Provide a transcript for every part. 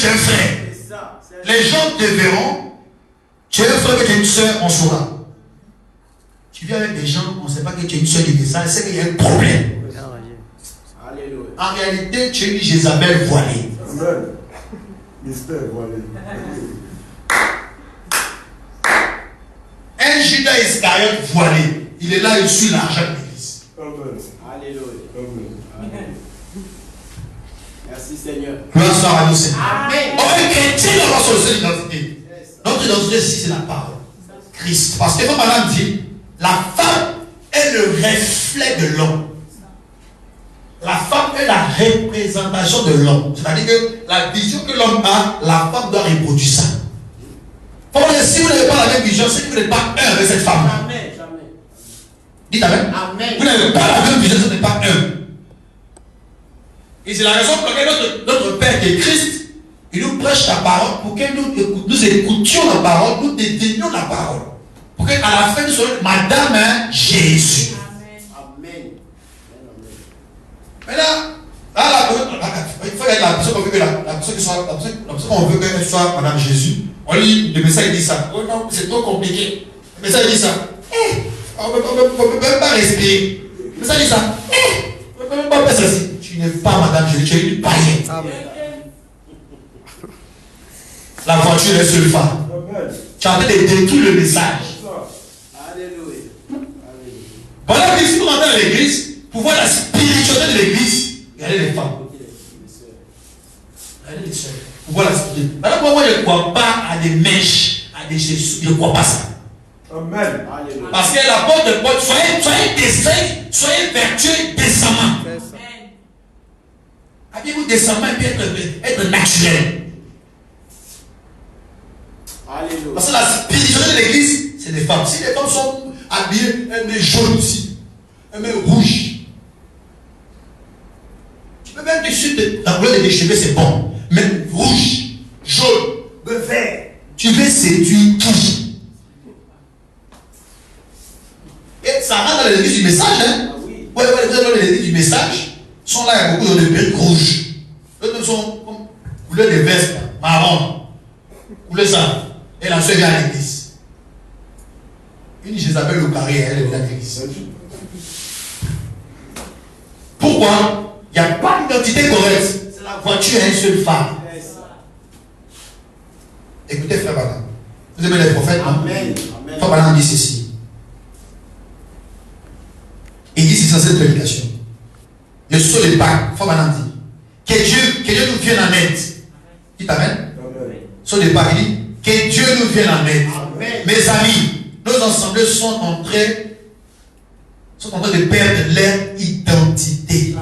tu es un frère. Les gens te verront. Tu es un frère, que tu es une soeur, on saura. Tu viens avec des gens, on ne sait pas que tu es une soeur du message, c'est qu'il y a un problème. En réalité, tu es une Jézabel voilée. Amen. Mystère voilé. Un Judas Iscariote voilé. Il est là, il suit l'argent de l'église. Amen. Alléluia. Amen. Merci Seigneur. Gloire soit à nous, Seigneur. Amen. On est chrétien dans notre identité. Notre identité, c'est la parole. Christ. Parce que comme madame dit, la femme est le reflet de l'homme. La femme est la représentation de l'homme. C'est-à-dire que la vision que l'homme a, la femme doit reproduire ça. Si vous n'avez pas la même vision, c'est que vous n'êtes pas un avec cette femme. Jamais, jamais. Dites amen. Amen. Vous n'avez pas la même vision, vous n'êtes pas un. Et c'est la raison pour laquelle notre Père qui est Christ, il nous prêche la parole pour que nous écoutions la parole, nous déteignions la parole. Pour qu'à la fin, nous soyons Madame Jésus. Amen. Maintenant, il faut être la personne qu'on veut qu'elle soit Madame Jésus. On lit le message, il dit ça. Oh non, c'est trop compliqué. Le message dit ça. On ne peut même pas respirer. Le message dit ça. On ne peut même pas faire ceci. Tu n'es pas Madame Jésus, tu es une païenne. La voiture est seule femme. Tu as en train de détruire le message. Alléluia. Voilà que si vous rentrez dans l'église, pour voir la spiritualité de l'église, regardez les femmes. Regardez les soeurs. Pour voir la spiritualité. Maintenant, moi, je ne crois pas à des mèches, à des Jésus. Je ne crois pas ça. Amen. Parce que la porte de porte, soyez décents, soyez vertueux décemment. Habillez-vous décemment et puis être naturel. Alléluia. Parce que la spiritualité de l'église, c'est des femmes. Si les femmes sont habillées, elles mettent jaune aussi, elles mettent rouge. Tu peux même déchirer la couleur des cheveux, c'est bon. Mais rouge, jaune, vert, tu veux séduire tout. Et ça rentre dans l'église du message, hein? Ah oui. Ouais, les gens dans l'église du message sont là, il y a beaucoup de perruques rouges. D'autres sont comme couleur de veste, marron, couleur ça. Et la soeur vient à l'église. Une Jézabel au carré, elle vient à l'église. Pourquoi? Il n'y a pas d'identité correcte. C'est la voiture à une seule femme. Écoutez, frère Bana. Vous aimez les prophètes, non? Amen. Frère Bana dit ceci. Il dit c'est dans cette prédication. Le sol est pas. Frère Bana dit. Que Dieu nous vienne en aide. Dites amen. Sur le pas, il dit que Dieu nous vienne en aide. Amen. Mes amis, nos assemblées sont en train de perdre leur identité.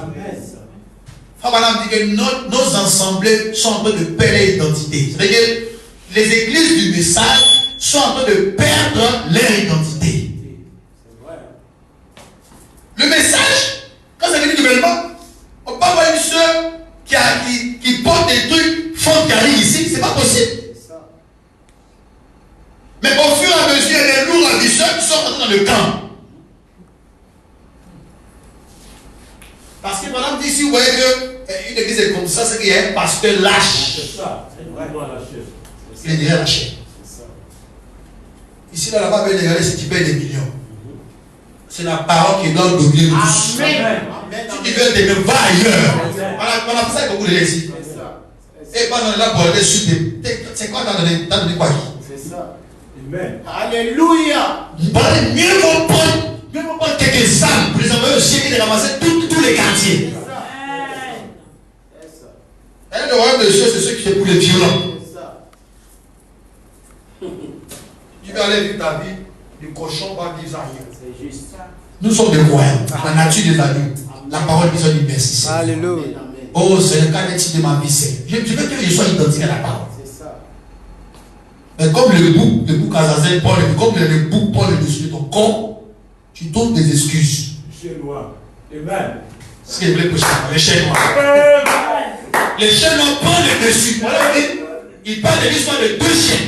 Frère Madame dit que nos assemblées sont en train de perdre leur identité. C'est-à-dire que les églises du message sont en train de perdre leur identité. Le message, quand c'est venu nouvellement, on peut pas voir une soeur qui porte des trucs forts qui arrivent ici, c'est pas possible. Mais au fur et à mesure, les lourds ambitieux qui sont rentrés dans le camp. Parce que madame dit, si vous voyez qu'une église est comme ça, c'est qu'il y a un pasteur lâche. C'est ça. Il est déjà lâché. Ici, là-bas, il regarder si tu payes des millions. C'est la parole qui doit dominer nous tous. Amen. Si tu veux t'aimer, va ailleurs. On a fait ça avec beaucoup de ici. Et quand on est là pour aller sur c'est quoi dans le quoi? C'est ça. Amen. Alléluia. Mieux vaut prendre quelques âmes pour les envoyer au ciel et de ramasser tous les quartiers. Et le royaume de Dieu, c'est ceux qui font pour les violents. Tu vas aller vivre ta vie, le cochon va vivre ça rien. C'est juste. Nous sommes des croyants, la nature des adultes. La parole nous dit merci. Alléluia. Oh, c'est le cas de ma vie, c'est. Je veux que je sois identique à la parole. C'est ça. Mais comme le bouc Azazel, comme le bouc Paul est dessus de ton corps, tu donnes des excuses. Chien noir. Amen. Ce qu'il voulait pousser, les chiens noirs. Les chiens noirs prennent le dessus. Il parle de l'histoire de deux chiens.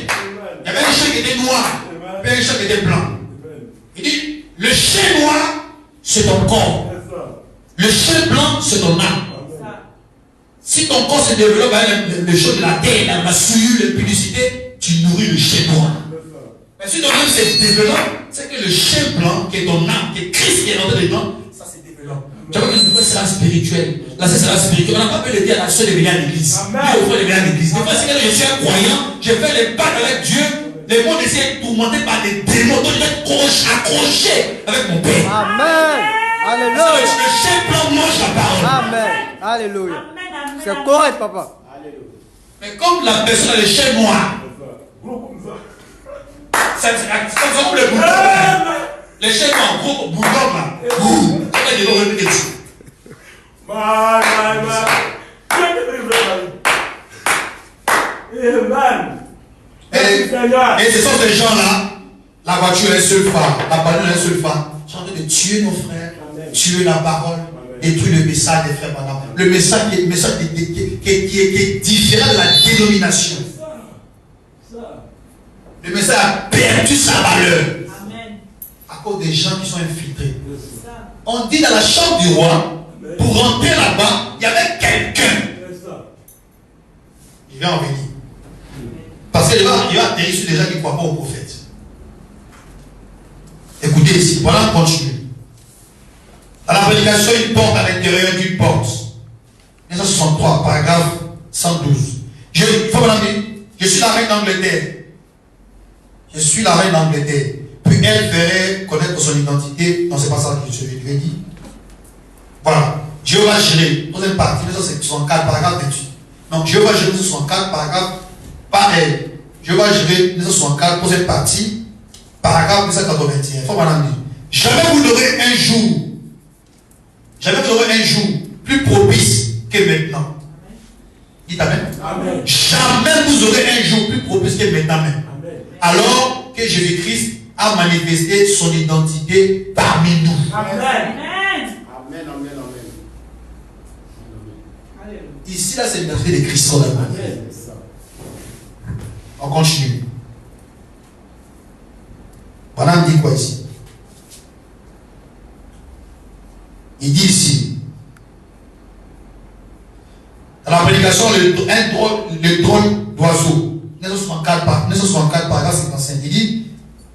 Il y avait un chien qui était noir, et un chien qui était blanc. Il dit, le chien noir, c'est ton corps. Le chien blanc, c'est ton âme. Si ton corps se développe avec les choses de la terre, la souillure, la publicité, tu nourris le chien noir. Mais si ton âme se développe, c'est que le chien blanc, qui est ton âme, qui est Christ qui est rentré dedans, ça se développe. Tu vois que c'est la spirituelle. Là, c'est la spirituelle. On n'a pas pu le dire à la soeur de venir à l'église. Lui, au frère de venir à l'église. Des fois, c'est que je suis un croyant, je fais les pactes avec Dieu. Les mots essaient de tourmenter par des démons. Donc, je vais être accroché avec mon Père. Amen. Alléluia. Le chien blanc mange la parole. Amen. Alléluia. C'est correct, papa. Mais comme la personne a le chien noir, c'est comme le bouton. Les chiens noirs, gros bouton là. Ouh, ça va répéter dessus. Et ce sont ces gens-là, la voiture est un seul phare, la bagnole est un seul phare. Ils sont en train de tuer nos frères, tuer la parole, détruire le message des frères madame. Le message qui est différent de la dénomination. Le message a perdu sa valeur. À cause des gens qui sont infiltrés. On dit dans la chambre du roi, pour rentrer là-bas, il y avait quelqu'un. Il vient en venir. Parce qu'il va atterrir sur des gens qui ne croient pas au prophète. Écoutez ici, voilà, on continue. Dans la prédication, une porte à l'intérieur d'une porte. 1963, paragraphe 112. Je suis la reine d'Angleterre. Je suis la reine d'Angleterre. Puis elle ferait connaître son identité. Non, c'est pas ça que je lui ai dit. Voilà. Jéhovah Jireh, troisième partie, 1964, paragraphe 28. Donc Jéhovah Jireh, 1964, paragraphe par elle. Jéhovah Jireh, 1964, troisième partie, paragraphe 1981. Il faut m'en dire. Jamais vous n'aurez un jour plus propice que maintenant. Dites Amen. Amen. Jamais vous aurez un jour plus propice que maintenant même. Amen. Alors que Jésus-Christ a manifesté son identité parmi nous. Amen. Amen, amen, amen. Ici, là, c'est l'identité de Christ. On continue. Voilà, on dit quoi ici? Il dit ici, dans la prédication, le drôle d'oiseau, 1964, paragraphe 55, il dit,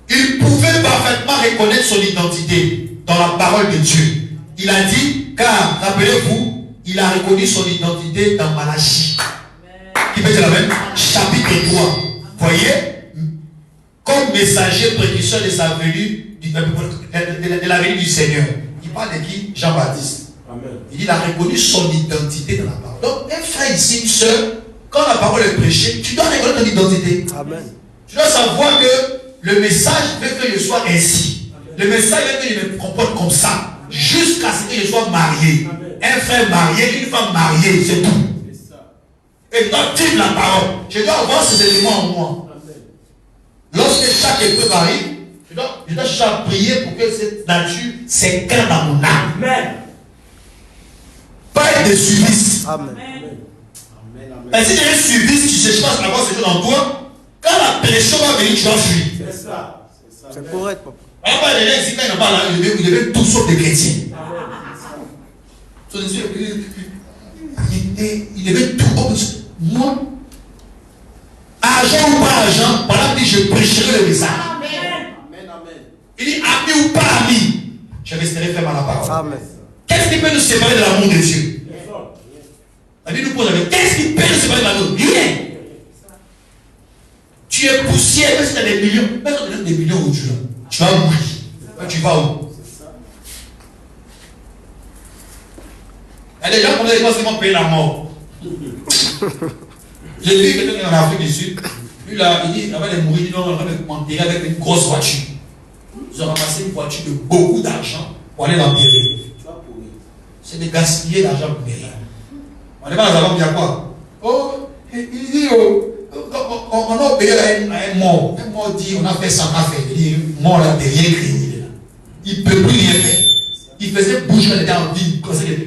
il pouvait parfaitement reconnaître son identité dans la parole de Dieu. Il a dit, car, rappelez-vous, il a reconnu son identité dans Malachie. Qui peut dire la même? Chapitre 3. Voyez, comme messager précurseur de sa venue, de la venue du Seigneur. Il parle de qui? Jean-Baptiste. Il dit, il a reconnu son identité dans la parole. Donc, un frère ici, une soeur, quand la parole est prêchée, tu dois reconnaître ton identité. Amen. Tu dois savoir que le message veut que je sois ainsi. Le message veut que je me comporte comme ça. Jusqu'à ce que je sois marié. Un frère marié, une femme mariée, c'est tout. Et je dois vivre la parole. Je dois avoir ces éléments en moi. Lorsque chaque épreuve arrive, je dois chercher à prier pour que cette nature s'incarne dans mon âme. Amen. Pas être de suivis. Amen. Et si tu es suivi, si tu ne cherches pas à avoir ce que dans toi, quand la pression va venir, tu vas fuir. C'est ça. C'est correct, papa. Alors, les gens ici, quand ils n'ont pas là, ils deviennent tous sauf des chrétiens. Il devait tout. Moi, argent ou pas argent, voilà, dit je prêcherai le message. Il dit ami ou pas ami, je resterai ferme à la parole. Amen. Qu'est-ce qui peut nous séparer de l'amour de Dieu? La Bible nous pose avec qu'est-ce qui peut nous séparer de l'amour? Rien. Tu es poussière, même si tu as des millions, même si tu as des millions aujourd'hui, tu vas mourir. Tu vas où? Il y a des gens qui ont seulement payé la mort. J'ai vu quelqu'un en Afrique du Sud. Lui là, il dit, avant de mourir, il va m'enterrer avec une grosse voiture. Ils ont ramassé une voiture de beaucoup d'argent pour aller l'enterrer. C'est de gaspiller l'argent pour rien. On est pas dans la banque, il y a quoi? Oh, il dit, on a obéi à un mort. Un mort dit, on a fait ça, on a fait. Il dit, mort là, de rien créé. Il ne peut plus rien faire. Il faisait bouger, il était en vie.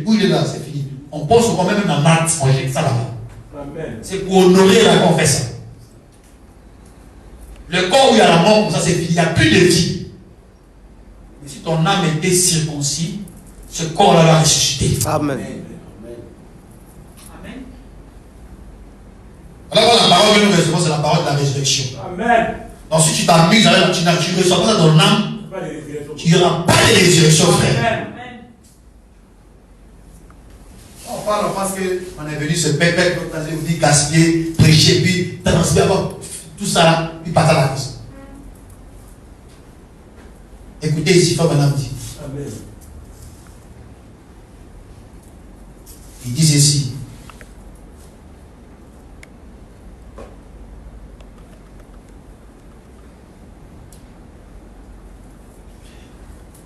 Où il est là, c'est fini. On pense qu'on même dans mat, on jette ça là-bas. C'est pour honorer la mort qu'on fait ça. Le corps où il y a la mort, comme ça c'est fini. Il n'y a plus de vie. Mais si ton âme était circoncis, ce corps-là va ressusciter. Amen. parole que nous recevons, c'est la parole de la résurrection. Amen. Donc si tu t'amuses avec tu ne reçois pas ça dans l'âme, Pas de résurrection. il n'y aura pas de résurrection, frère. Amen. On parle, on pense qu'on est venu se pépère, on dit gaspiller, prêcher, puis transmettre avant tout ça là, puis partir à la maison. Écoutez ici, frère Madame dit. Amen. Il dit ceci.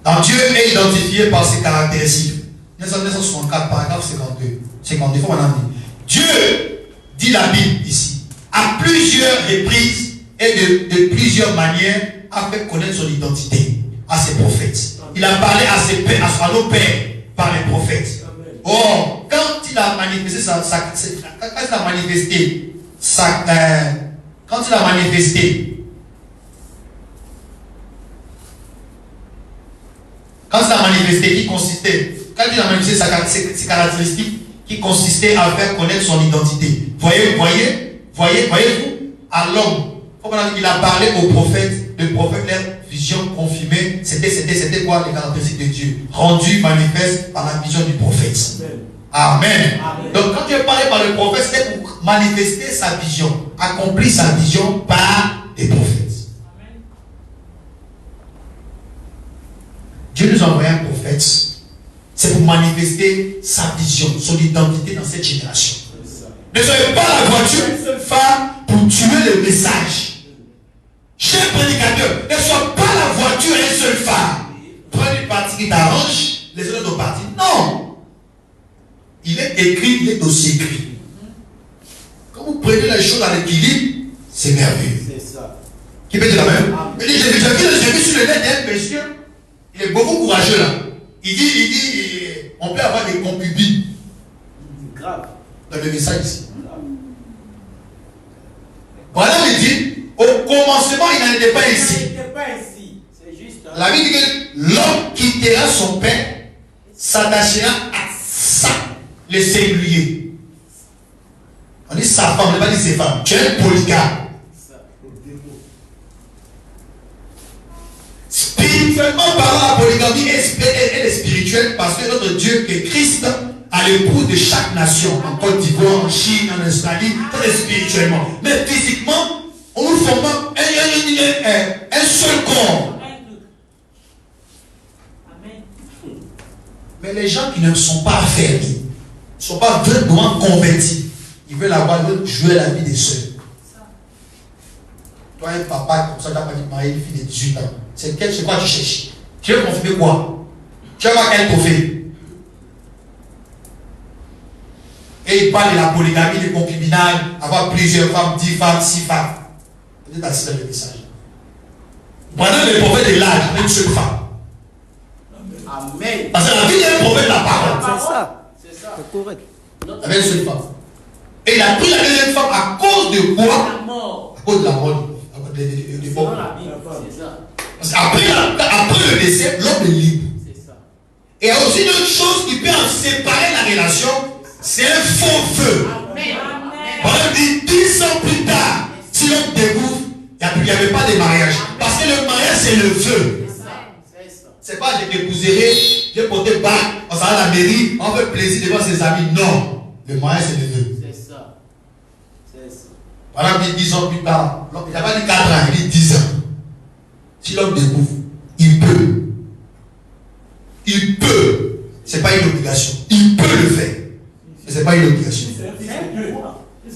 Donc Dieu est identifié par ses caractéristiques. 1964, paragraphe 52. 52, faut maintenant dire. Dieu, dit la Bible ici, à plusieurs reprises et de plusieurs manières, a fait connaître son identité à ses prophètes. Il a parlé à ses pères, à nos pères par les prophètes. Or, quand il a manifesté qui consistait, quand il a manifesté ses caractéristiques qui consistaient à faire connaître son identité. Voyez-vous, à l'homme, il a parlé aux prophètes, le prophète, leur vision confirmée, c'était quoi les caractéristiques de Dieu, rendues manifestes par la vision du prophète. Amen. Amen. Donc quand Dieu parlait par le prophète, c'était pour manifester sa vision, accomplir sa vision par les prophètes. Amen. Dieu nous a envoyé un prophète, c'est pour manifester sa vision, son identité dans cette génération. Ne soyez pas la voiture d'une seule femme pour tuer le message. Cher prédicateur, ne sois pas la voiture d'une seule femme. Prends une partie qui t'arrange, les autres parties. Non. Il est écrit, il est aussi écrit. Quand vous prenez les choses à l'équilibre, c'est merveilleux. C'est ça. Qui peut dire la même? J'ai vu sur le net d'un monsieur, il est beaucoup courageux là. Il dit, on peut avoir des concubines. Grave. Dans le message ici. Voilà, il dit, au commencement, il n'en était pas ici. C'est juste. La Bible dit que l'homme quittera son père, s'attachera à ça, le singulier. On dit sa femme, on ne va pas dire ses femmes. Tu es un polygame. Spirituellement parlant, la polygamie est spirituelle parce que notre Dieu qui est Christ à l'épouse de chaque nation, en Côte d'Ivoire, en Chine, en Australie, c'est spirituellement. Mais physiquement, on nous forme un seul corps. Mais les gens qui ne sont pas fermés, ne sont pas vraiment convertis, ils veulent jouer la vie des sœurs. Toi, un papa comme ça, tu n'as pas dit marier une fille de 18 ans. C'est quoi tu cherches? Tu veux confirmer quoi? Tu vas voir quel trophée? Et il parle de la polygamie, du concubinage, avoir plusieurs femmes, 10 femmes, 6 femmes. Vous êtes assis dans le message. Pendant le prophète de l'âge, avec une seule femme. Amen. Parce que la vie est un prophète de la parole. C'est ça. C'est correct. Avec une seule femme. Et il a pris la deuxième femme à cause de quoi? La mort. À cause de la mort. De mort. C'est ça. Parce qu'après le décès, l'homme est libre. C'est ça. Et il y a aussi une autre chose qui peut en séparer la relation. C'est un faux feu. On dit 10 ans plus tard, si l'homme découvre, il n'y avait pas de mariage. Parce que le mariage, c'est le feu. C'est pas je t'épouserai, je vais porter bac, on s'en va à la mairie, on fait plaisir devant ses amis. Non. Le mariage, c'est le feu. C'est ça. C'est ça. Voilà, 10 ans plus tard. Il n'a pas dit 4 ans, il dit 10 ans. Si l'homme découvre, il peut. Il peut. Ce n'est pas une obligation. Il peut le faire. Mais ce n'est pas une obligation.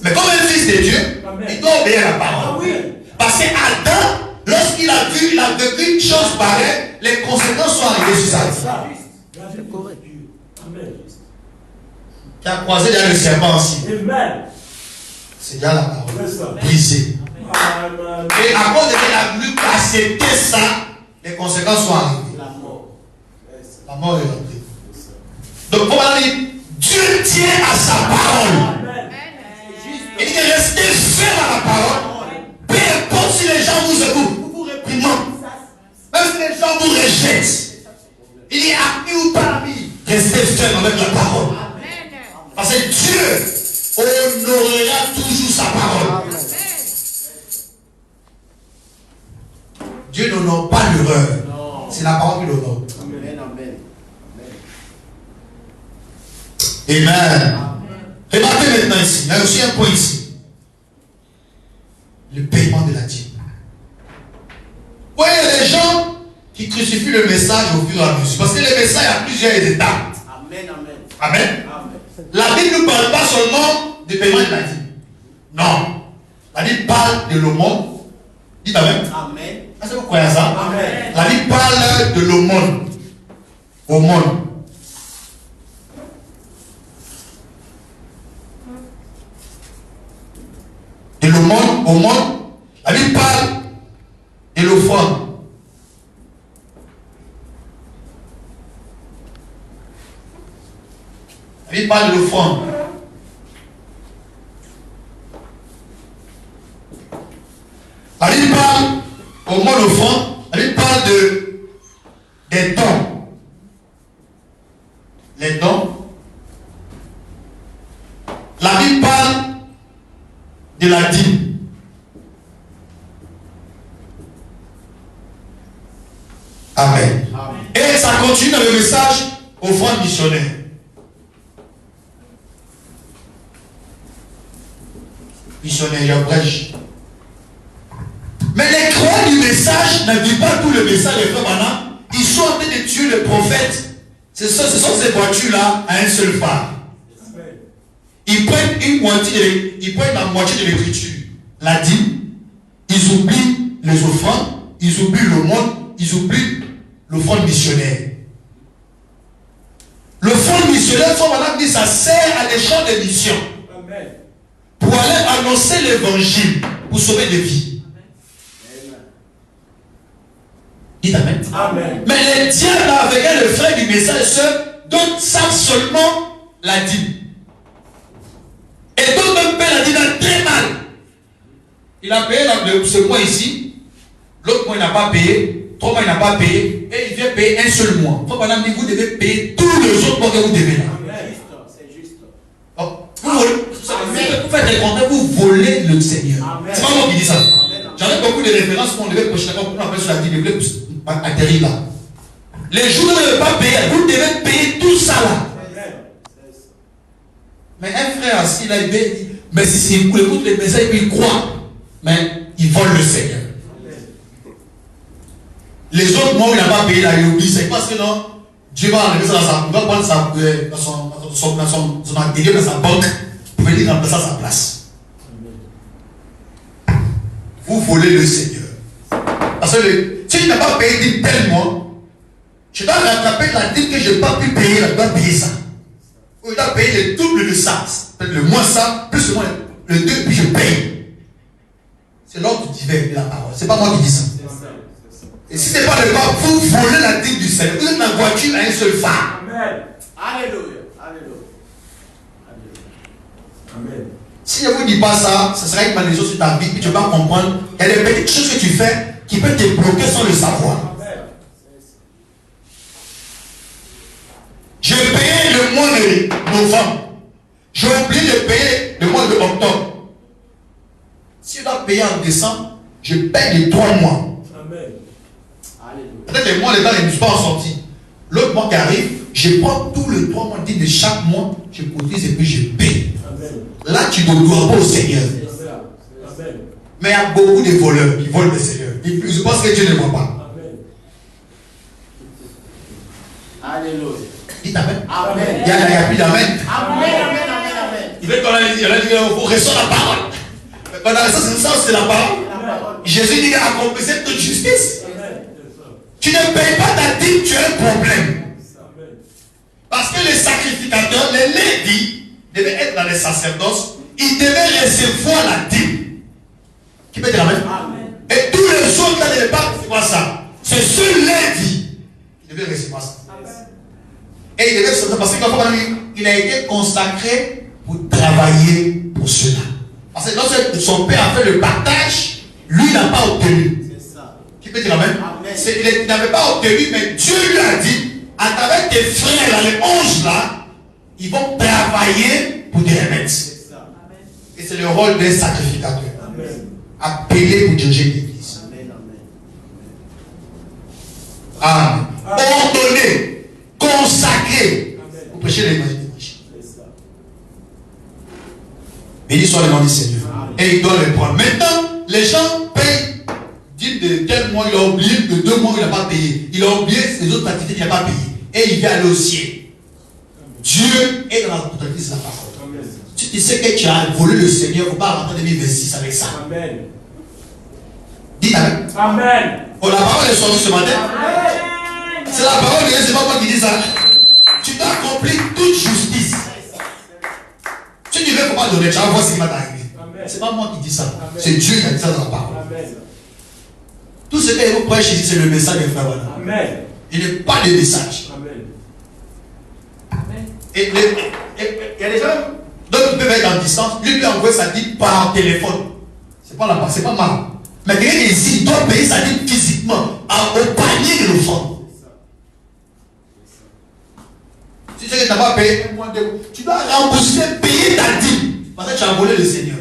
Mais comme un fils de Dieu, il doit obéir à la parole. Parce qu'Adam, lorsqu'il a vécu une chose pareille, les conséquences sont arrivées sur sa vie. C'est correct. Qui a croisé derrière le serpent aussi. C'est déjà la parole. Brisée. Et à cause de qu'il a voulu accepter ça, les conséquences sont arrivées. La mort. La mort est rentrée. Donc, pour aller, Dieu tient à sa parole. Il dit de rester ferme à la parole. Peu importe si les gens vous écoutent, vous réprimandent. Même si les gens vous rejettent. Il est ami ou pas ami. Restez ferme avec la parole. Parce que Dieu honorera toujours sa parole. Dieu n'honore pas l'erreur. C'est la parole qui l'honore. Amen. Amen. Amen. Remarquez maintenant ici. Il y a aussi un point ici. Le paiement de la dîme. Vous voyez, il y a des gens qui crucifient le message au fur et à mesure. Parce que le message a plusieurs étapes. Amen. Amen. Amen. Amen. La Bible ne parle pas seulement du paiement de la dîme. Non. La Bible parle de l'aumône. Dites Amen. Amen. Est-ce que vous croyez à ça? Amen. La Bible parle de l'aumône. Aumône. De l'aumône, aumône. La Bible parle de l'offrande. La Bible parle de l'offrande. La Bible parle au mot l'offrande. La Bible parle des dons. Les dons. La Bible parle de la dîme. Amen. Amen. Et ça continue dans le message offrande missionnaire. Missionnaire, il brèche. Mais les croyants du message ne disent pas tout le message des frères maintenant. Ils sont en train de tuer le prophète. Ce sont ces voitures-là à un seul phare. Ils prennent la moitié de l'écriture. La dîme, ils oublient les offrandes, ils oublient le monde, ils oublient l'offrande missionnaire. L'offrande missionnaire, faut maintenant dire, ça sert à des champs de mission. Amen. Pour aller annoncer l'évangile, pour sauver des vies. Dites Amen. Amen. Mais les diables avec le frère du message, ceux dont savent seulement la dîme. Et donc même paie la dîme très mal. Il a payé ce mois ici, l'autre mois il n'a pas payé, 3 mois il n'a pas payé, et il vient payer un seul mois. Faut madame dit, vous devez payer tous les autres mois que vous devez là. C'est juste. Oh, vous faites des comptes, vous volez le Seigneur. C'est pas moi qui dis ça. J'en ai beaucoup de références qu'on devait prochainer quand on appelle sur la dîme, atterrir là. Les jours où vous ne devez pas payer, vous devez payer tout ça là. Mais un frère assis là, il dit, mais si il écoute les messages, il croit. Mais il vole le Seigneur. Les autres mois où il n'a pas payé là, il oublie. C'est parce que non, Dieu va enlever ça dans sa, il va prendre ça dans son intérieur, dans sa banque, pour venir remplacer à sa place. Vous volez le Seigneur. Parce que si tu n'as pas payé tel mois, je dois rattraper la dîme que je n'ai pas pu payer, je dois payer ça. Ou je dois payer le double de ça. Peut-être le moins ça, plus le moins le 2, puis je paye. C'est l'ordre divin de la parole. C'est pas moi qui dis ça. Et si ce n'est pas le cas, vous volez la dîme du Seigneur. Vous êtes dans la voiture à un seul phare. Amen. Alléluia. Alléluia. Amen. Si je ne vous dis pas ça, ce sera une malédiction sur ta vie, puis tu ne vas pas comprendre. Il y a des petites choses que tu fais qui peuvent te bloquer sans le savoir. J'ai payé le mois de novembre. J'ai oublié de payer le mois de octobre. Si je dois payer en décembre, je paye les 3 mois. Amen. Peut-être les mois, les temps, ils ne sont pas sortis. L'autre mois qui arrive, je prends tous les 3 mois de chaque mois, je cotise et puis je paye. Amen. Là, tu ne dois pas au Seigneur. Amen. Mais il y a beaucoup de voleurs qui volent le Seigneur. Je pense que Dieu ne voit pas. Amen. Alléluia. Dites Amen. Amen. Il y a plus d'Amen. Amen. Amen. Amen. Il veut qu'on a dit, il ressort la parole. Quand la ressort, c'est la parole. Jésus dit, accomplissez toute justice. Tu ne payes pas ta dîme, tu as un problème. Parce que les sacrificateurs, les Lévites, devaient être dans les sacerdoces, ils devaient recevoir la dîme. Qui peut dire Amen? Et tous les autres ne devaient pas recevoir ça. C'est ce Lévi qui devait recevoir ça. Et il devait se parce qu'il a été consacré pour travailler pour cela. Parce que lorsque son père a fait le partage, lui n'a pas obtenu. C'est ça. Qui peut dire Amen? Il n'avait pas obtenu, mais Dieu lui a dit, à travers tes frères là, les 11 là, ils vont travailler pour te remettre. C'est ça. Et c'est le rôle d'un sacrificateur. Amen. Appelé pour diriger l'église. Amen. Amen. Ordonné, consacré. Vous prêchez l'évangile. Béni soit le nom du Seigneur. Et il doit les prendre. Maintenant, les gens payent. Dites de tel mois, il a oublié, de 2 mois, il n'a pas payé. Il a oublié les autres activités qu'il n'a pas payé. Et il vient aller au ciel. Dieu est dans la totalité de la parole. Si tu sais que tu as volé le Seigneur, il ne faut pas rentrer 2026 avec ça. Amen. Dites Amen. Amen. Oh, la parole est sortie ce matin. C'est la parole de Dieu, c'est pas moi qui dis ça. Tu dois accomplir toute justice. Si tu ne veux pas donner, tu vas voir ce qui va t'arriver. C'est pas moi qui dis ça. C'est Dieu qui a dit ça dans la parole. Amen. Tout ce que vous prêchez ici, c'est le message de frère Wana. Amen. Il n'est pas de message. Amen. Et il y a des gens, donc ils peuvent être en distance, lui peut envoyer sa dîme par téléphone. C'est pas là-bas, c'est pas mal. Mais quelqu'un ici, il doit payer sa dîme physiquement au panier de l'offrande. Si tu sais que tu n'as pas payé un mois, 2 mois, tu dois rembourser, payer ta dîme. Parce que tu as volé le Seigneur.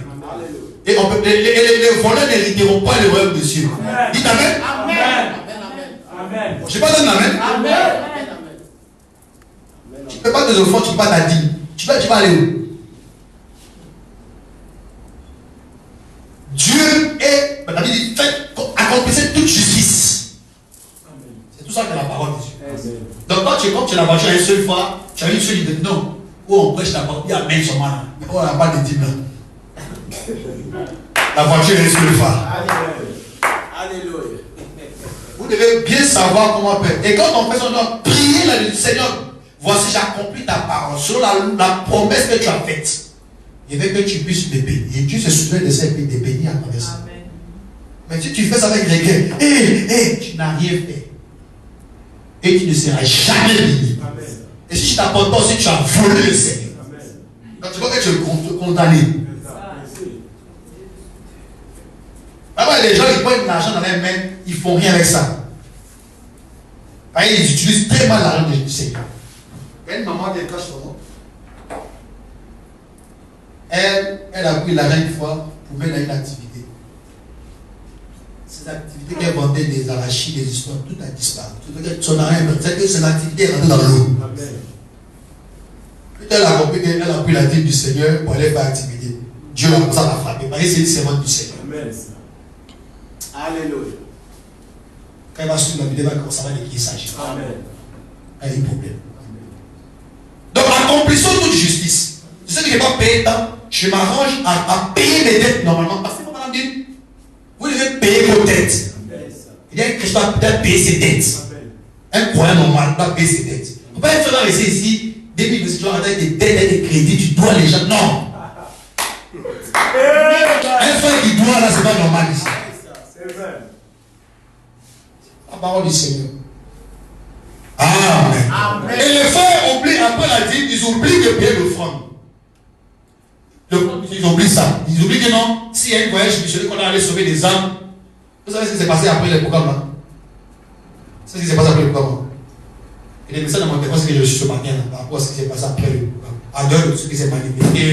Et les voleurs n'hériteront pas le royaume de Dieu. Dites Amen. Amen. Amen. Je ne sais pas donner Amen. Amen. Tu ne peux pas te offrandes, tu ne peux pas ta dîme. Tu vas aller où? Dieu est, la Bible dit, accomplissez toute justice. C'est tout ça que la parole de Dieu. Donc quand tu es la voiture une seule fois, tu as une seule idée. Non. Où on prêche la parole, il y a même son mal. Mais on n'a pas de dîme là. La voiture est une seule fois. Alléluia. Vous devez bien savoir comment faire. Et quand on fait ça, on doit prier le Seigneur. Voici, j'ai accompli ta parole. Selon la promesse que tu as faite. Il veut que tu puisses me bénir. Et Dieu se souvient de ça et puis te bénir à travers ça. Mais si tu fais ça avec regret, tu n'as rien fait. Et tu ne seras jamais béni. Et si tu t'apportes aussi, tu as volé le Seigneur. Quand tu vois que tu es condamné. Alors, les gens, ils prennent l'argent dans les mains, ils ne font rien avec ça. Ils utilisent très mal l'argent du Seigneur. Il y a une maman qui est cache son nom. Elle a pris l'argent une fois pour mettre dans une activité. Ces activités qu'elle vendait, des arachides, des histoires, tout a disparu. Son argent, c'est que son activité est rentrée dans l'eau. Elle a compris qu'elle a pris la dîme du Seigneur pour aller faire activité. Dieu a ça la frappé. Parce que c'est une servante du Seigneur. Amen. Alléluia. Quand elle va suivre la vidéo, elle va savoir de qui il s'agit. Amen. Elle a un problème. Donc, accomplissons toute justice. Je sais que je n'ai pas payé tant. Je m'arrange à payer mes dettes normalement. Parce que vous m'avez dit, vous devez payer vos dettes. Il y a un chrétien qui doit payer ses dettes. Un croyant normal doit payer ses dettes. Vous ne pouvez pas rester ici, 2000, tu dois avoir des dettes et des crédits, tu dois les gens. Non. Un frère qui doit là, c'est pas normal ici. La parole du Seigneur. Amen. Amen. Et les frères oublient, après la dîme, ils oublient de payer l'offrande. Ils oublient ça. Ils oublient que non, s'il y a un voyage missionnaire qu'on a allé sauver des âmes, vous savez ce qui s'est passé après le programme là? C'est ce qui s'est passé après le programme. Et les messages dans mon téléphone, c'est que j'ai reçu ce matin là, par rapport à ce qui s'est passé après le programme. À l'heure de ce qui s'est manifesté, il y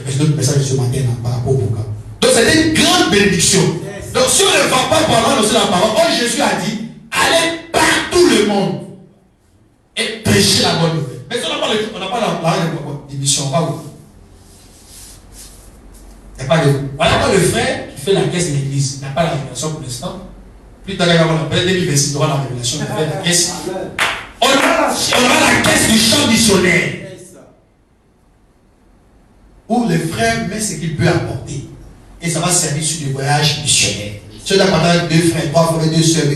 a reçu d'autres messages ce matin là, par rapport au programme. Donc c'était une grande bénédiction. Donc si on ne va pas pendant aussi la parole, oh, Jésus a dit, allez partout le monde et prêchez la bonne nouvelle. Mais si on n'a pas la d'émission, on va où? Il n'y a pas de. Voilà pas le frère qui fait la caisse de l'église. Il n'a pas la révélation pour l'instant. Plus tard, il va avoir la période 2026, il aura la révélation. Il fait la caisse. On aura la caisse du champ missionnaire. Où le frère met ce qu'il peut apporter. Et ça va servir sur des voyages missionnaires. Si on a parlé 2 frères, 3 frères, 2 soeurs,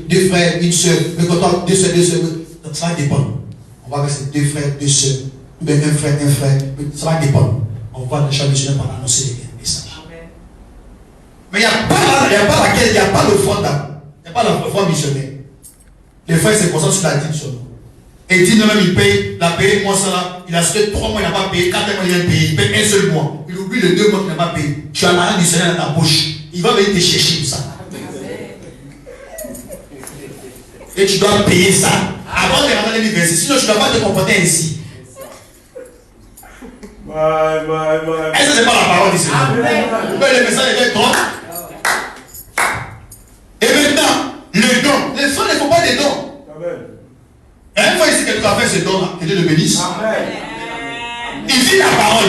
2 frères, 1 soeur, 2 soeurs, 2 soeurs. Donc ça va dépendre. On va verser 2 frères, 2 soeurs, ou bien 1 frère, 1 frère. Ça va dépendre. On va dans le champ missionnaire pour annoncer les messages. Mais il n'y a pas l'offrande là. Il n'y a pas l'offrande missionnaire. Les frères se concentrent sur la dîme seulement. Et dit non, même il paye, il a payé moi ça là, il a sauté 3 mois, il n'a pas payé, 4 mois, il a payé, il paye un seul mois. Il oublie les 2 mois qu'il n'a pas payé. Tu as l'argent du Seigneur dans ta bouche. Il va venir te chercher tout ça. Et tu dois payer ça avant de rentrer dans l'université. Sinon, tu ne dois pas te comporter ainsi. Est-ce que ce n'est pas la parole du Seigneur? Mais le message est trop. Et maintenant, le don. Les frères ne font pas des dons tu as fait ce don-là, que Dieu le bénisse. Amen. Il dit la parole.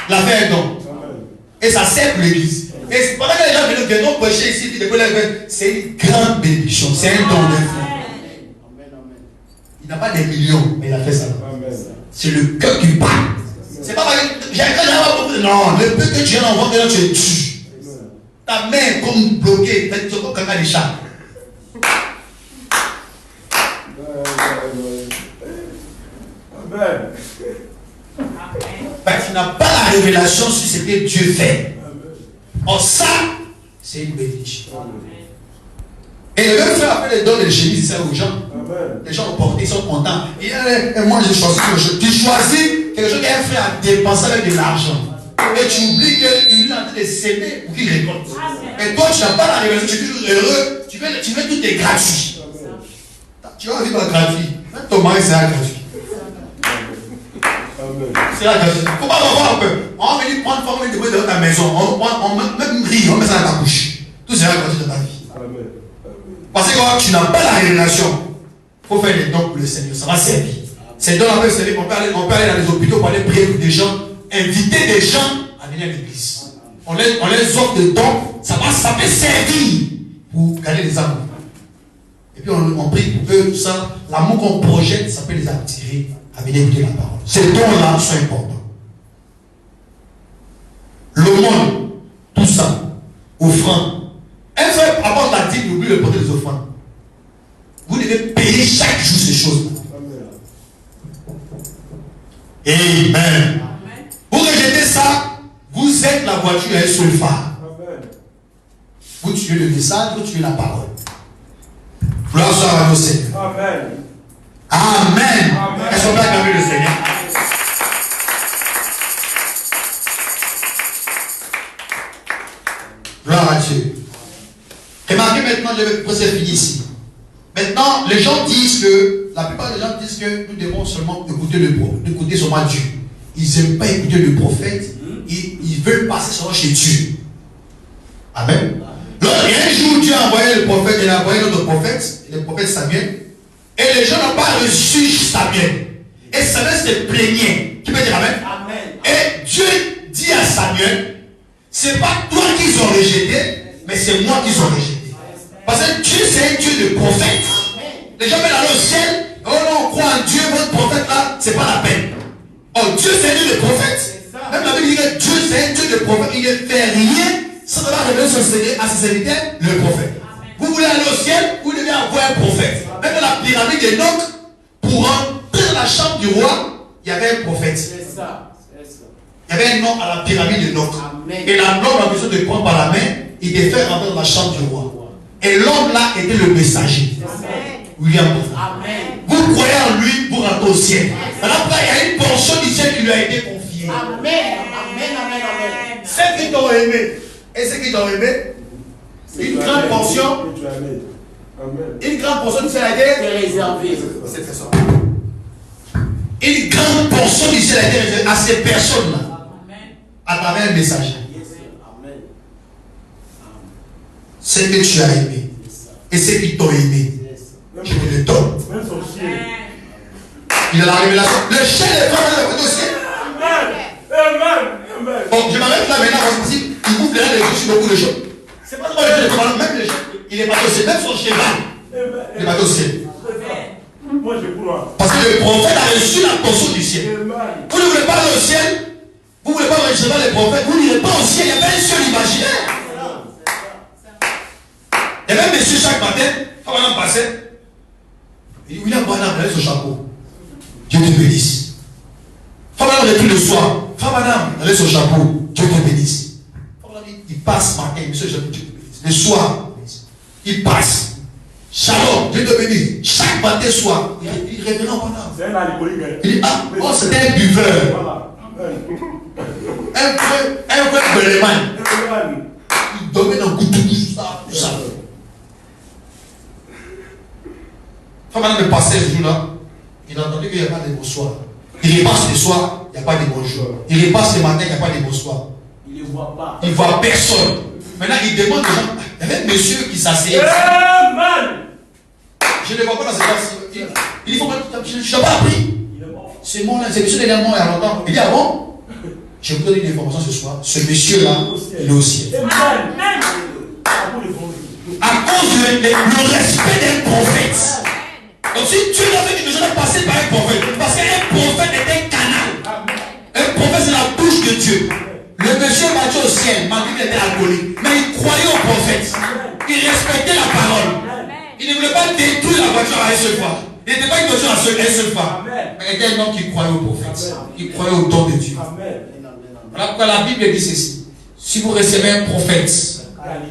Il a fait un don. Et ça sert pour l'église. Et pendant que les gens viennent prêcher ici, c'est une grande bénédiction. C'est un don d'un frère. Il n'a pas des millions, mais il a fait ça. C'est le cœur qui parle. C'est pas parce que j'ai beaucoup de. Non, le peu que tu viens d'envoyer, là, tu es tu. Ta main est comme bloquée. Tu es comme quelqu'un de chat. Amen. Tu n'as pas la révélation sur ce que Dieu fait. Or ça, c'est une bénédiction. Et le frère a fait les dons de chemises, ça aux gens. Les gens ont porté, ils sont contents. Et moi, j'ai choisi quelque chose. Tu choisis quelque chose qu'un frère a dépensé avec de l'argent. Et tu oublies qu'il est en train de s'aimer pour qu'il récolte. Et toi, tu n'as pas la révélation, tu es toujours heureux. Tu veux tout est gratuit. Tu vas vivre gratuit. Même ton mari sera gratuit. C'est la gratuité. Il ne faut pas avoir peur. On va venir prendre forme de dans ta maison. On même rire, on met ça dans ta bouche. Tout sera gratuit dans ta vie. Parce que quand tu n'as pas la révélation, il faut faire des dons pour le Seigneur. Ça va servir. Ces dons-là peuvent servir. On peut aller dans les hôpitaux pour aller prier pour des gens, inviter des gens à venir à l'église. On les offre des dons. Ça peut servir pour gagner des amours. Et puis on prie pour que ça, l'amour qu'on projette, ça peut les attirer à venir écouter la parole. Ces dons-là sont importants. L'aumône, tout ça, offrande. Un frère apporte la dîme, n'oublie de porter les offrandes. Vous devez payer chaque jour ces choses-là. Amen. Vous rejetez ça, vous êtes la voiture à un seul phare. Vous tuez le message, vous tuez la parole. Gloire soit à nos Seigneur. Amen. Amen. Est-ce qu'on peut acclamer le Seigneur? Gloire à Dieu. Remarquez maintenant, je vais presque finir ici. Maintenant, les gens disent que, la plupart des gens disent que nous devons seulement écouter seulement Dieu. Ils n'aiment pas écouter le prophète, ils veulent passer seulement chez Dieu. Amen. Donc, un jour, Dieu a envoyé le prophète, il a envoyé notre prophète, le prophète Samuel, et les gens n'ont pas reçu Samuel. Et Samuel se plaignait. Qui peut dire Amen? Amen. Et Dieu dit à Samuel, c'est pas toi qu'ils ont rejeté, mais c'est moi qu'ils ont rejeté. Parce que Dieu, c'est un Dieu de prophète. Les gens veulent aller au ciel. Oh non, on croit en Dieu, votre prophète là, c'est pas la peine. Oh, Dieu, c'est un Dieu de prophète. Même la Bible dit que Dieu, c'est un Dieu de prophète. Il ne fait rien sans avoir révélé son Seigneur à ses serviteurs, le prophète. Vous voulez aller au ciel, vous devez avoir un prophète. Même dans la pyramide d'Enoch, pour entrer dans la chambre du roi, il y avait un prophète. C'est ça. Il y avait un homme à la pyramide d'Enoch. Et l'homme a besoin de prendre par la main et de faire rentrer dans la chambre du roi. Et l'homme là était le messager. Amen. William. Amen. Vous croyez en lui, vous rentrez au ciel. Alors après, il y a une portion du ciel qui lui a été confiée. Amen. Amen. Amen. Amen. Ceux qui t'ont aimé et ceux qui t'ont aimé, une grande portion. Une grande portion du ciel a été réservée. C'est très ça. Une grande portion du ciel a été réservée à ces personnes-là. À travers un messager. Ce que tu as aimé et ceux qui t'ont aimé, je te le donne. Il a la révélation. Le chien est vraiment dans le dossier. Amen. Bon, je m'arrête là maintenant parce que il ouvre les yeux sur beaucoup de choses. C'est pas trop le chien, même le chien, il est pas au ciel, même son cheval, il est pas au ciel. Moi je crois. Parce que le prophète a reçu la portion du ciel. Vous ne voulez pas aller au ciel, vous ne voulez pas recevoir les prophètes, vous n'irez pas au ciel, il y avait un ciel imaginaire. Il y avait un monsieur chaque matin, quand on passait, il dit William Branham, il a son chapeau. Dieu te bénisse. Femme Madame retourne le soir. Femme Madame, elle a son chapeau. Dieu te bénisse. Il passe matin, monsieur, Dieu te bénisse. Le soir, il passe. Shalom, Dieu te bénisse. Chaque matin, soir, il revient en Madame. C'est un alcoolique. Il dit ah, oh, c'était un buveur. Voilà. Un vrai Béléman. Il dormait dans le goût tout ça. Quand Madame me passait ce jour-là, il a entendu qu'il n'y a pas de bonsoir. Il repasse le soir, il n'y a pas de bonjour. Il repasse le matin, il n'y a pas de bonsoir. Il ne voit pas. Il ne voit personne. Maintenant, il demande aux gens. Il y avait un monsieur qui s'asseyait. Amen. Je ne le vois pas dans cette classe. Il dit, je n'ai pas appris. C'est moi là, c'est monsieur déjà mort il y a longtemps. Il dit, ah bon? Je vais vous donner une information ce soir. Ce monsieur-là, il est au ciel. À cause du respect d'un prophète. Donc si tu es avec une personne passer par un prophète, parce qu'un prophète est un canal. Un prophète c'est la bouche de Dieu. Le monsieur parti au ciel, malgré qu'il était alcoolique, mais il croyait au prophète. Il respectait la parole. Il ne voulait pas détruire la voiture à une seule fois. Il n'était pas une voiture à une seule fois. Mais il était un homme qui croyait au prophète. Il croyait au don de Dieu. Voilà pourquoi la Bible dit ceci. Si vous recevez un prophète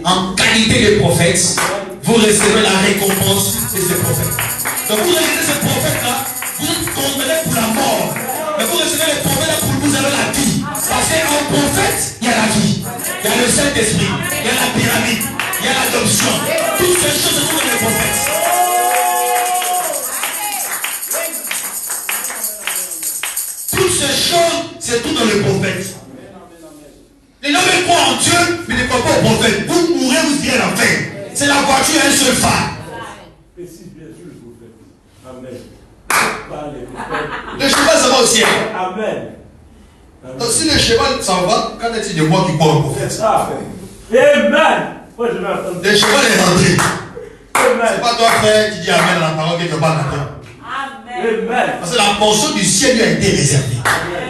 en qualité de prophète, vous recevez la récompense de ce prophète. Donc vous recevez ce prophète-là, vous êtes condamné pour la mort. Mais vous recevez le prophète-là pour vous avez la vie. Parce qu'en prophète, il y a la vie. Il y a le Saint-Esprit. Il y a la pyramide. Il y a l'adoption. Toutes ces choses sont dans le prophète. Toutes ces choses, c'est tout dans le prophète. Les gens croient en Dieu, mais ne croient pas au prophète. Vous mourrez, vous irez à l'enfer. C'est la voiture, un seul phare. Le cheval, ça va au ciel. Amen. Donc si le cheval s'en va, qu'en est-il de moi qui crois au prophète? Amen. Le cheval est rentré. C'est pas toi, frère, qui dis Amen à la parole que tu parles maintenant. Amen. Parce que la portion du ciel lui a été réservée.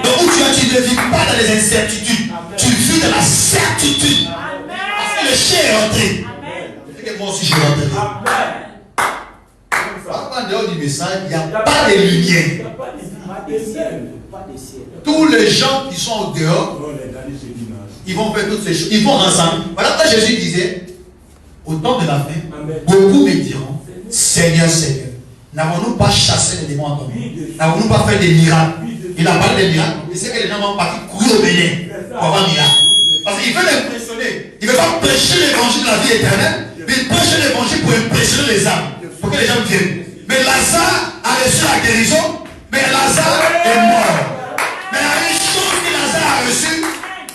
Donc où tu ne vis pas dans les incertitudes. Tu vis dans la certitude. Parce que le chien est rentré. Et que moi aussi je suis rentré. En dehors du message, il n'y a pas de lumière. Tous les gens qui sont au dehors, ils vont faire toutes ces choses. Ils vont ensemble. Voilà pourquoi Jésus disait, au temps de la fin, beaucoup me diront, Seigneur, Seigneur, n'avons-nous pas chassé les démons en ton nom? N'avons-nous pas fait des miracles? Il a parlé des miracles. Il sait que les gens vont partir courir au Bénin pour avoir un miracle. Parce qu'il veut l'impressionner. Il ne veut pas prêcher l'évangile de la vie éternelle, mais il prêche l'évangile pour impressionner les âmes. Pour que les gens viennent. Mais Lazare a reçu la guérison, mais Lazare est mort. Mais il y a une chose que Lazare a reçue,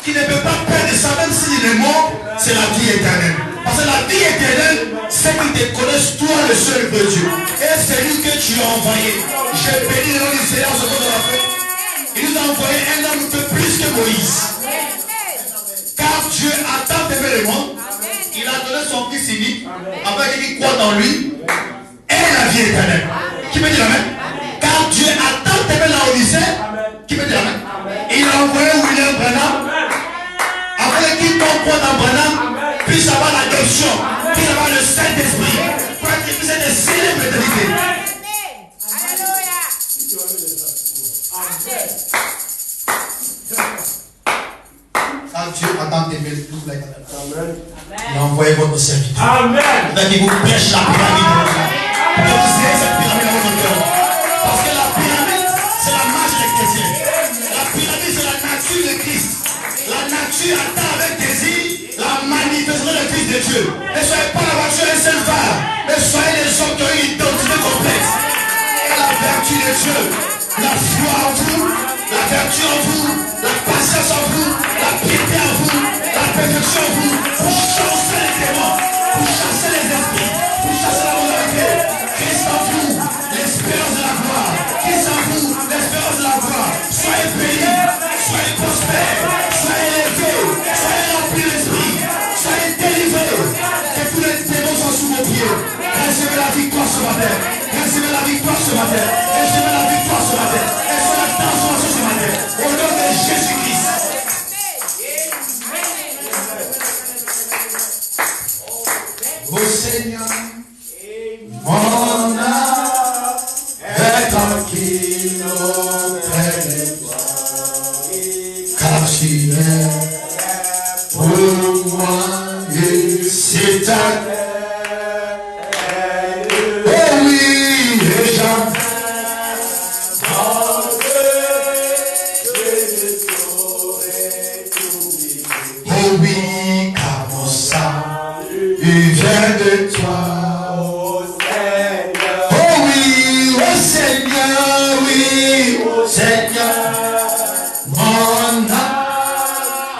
qui ne peut pas perdre ça, même s'il est mort, c'est la vie éternelle. Parce que la vie éternelle, c'est qu'ils te connaissent, toi le seul vrai Dieu. Et c'est lui que tu as envoyé. J'ai béni le nom du Seigneur ce jour de la fête. Il nous a envoyé un homme peu plus que Moïse. Car Dieu a tant aimé le monde, il a donné son fils unique, afin qu'il croit dans lui, et la vie éternelle. Qui peut dire amen? Car Dieu a tant aimé la Odyssée, qui peut dire amen? Il a envoyé William Branham, afin qu'il croit dans Branham, puisse avoir l'adoption, puisse avoir le Saint-Esprit, pour qu'il puisse être célèbre d'éternité. Car Dieu a tant aimé tout l'éternel. Il a envoyé votre serviteur. Amen. Il vous prêche la pyramide. Pour que vous ayez cette pyramide dans votre cœur. Parce que la pyramide, c'est la marche des chrétiens. La pyramide, c'est la nature de Christ. La nature attend avec désir la manifestation du Fils de Dieu. Ne soyez pas la voiture un seul phare, mais soyez les hommes qui ont une identité complexe. Et la vertu de Dieu, la foi en vous, la vertu en vous, la patience en vous, la piété en vous, la perfection en vous, pour chasser les démons, pour chasser les esprits, pour chasser la moralité. Christ en vous, l'espérance de la gloire. Christ en vous, l'espérance de la gloire. Soyez bénis, soyez prospères, soyez élevés, soyez remplis d'esprit, soyez délivrés. Que tous les démons soient sous vos pieds. Recevez la victoire ce matin. Recevez la victoire ce matin. Recevez la victoire ce matin. Recevez la transformation ce matin. Au nom de Jésus-Christ. Ô Seigneur, mon âme est tranquille auprès de toi, car tu es pour moi une citadelle. Oh oui, et j'entends dans oh oui, car mon salut vient de toi, oh Seigneur. Oh oui, oh Seigneur, oui, oh Seigneur. Mon âme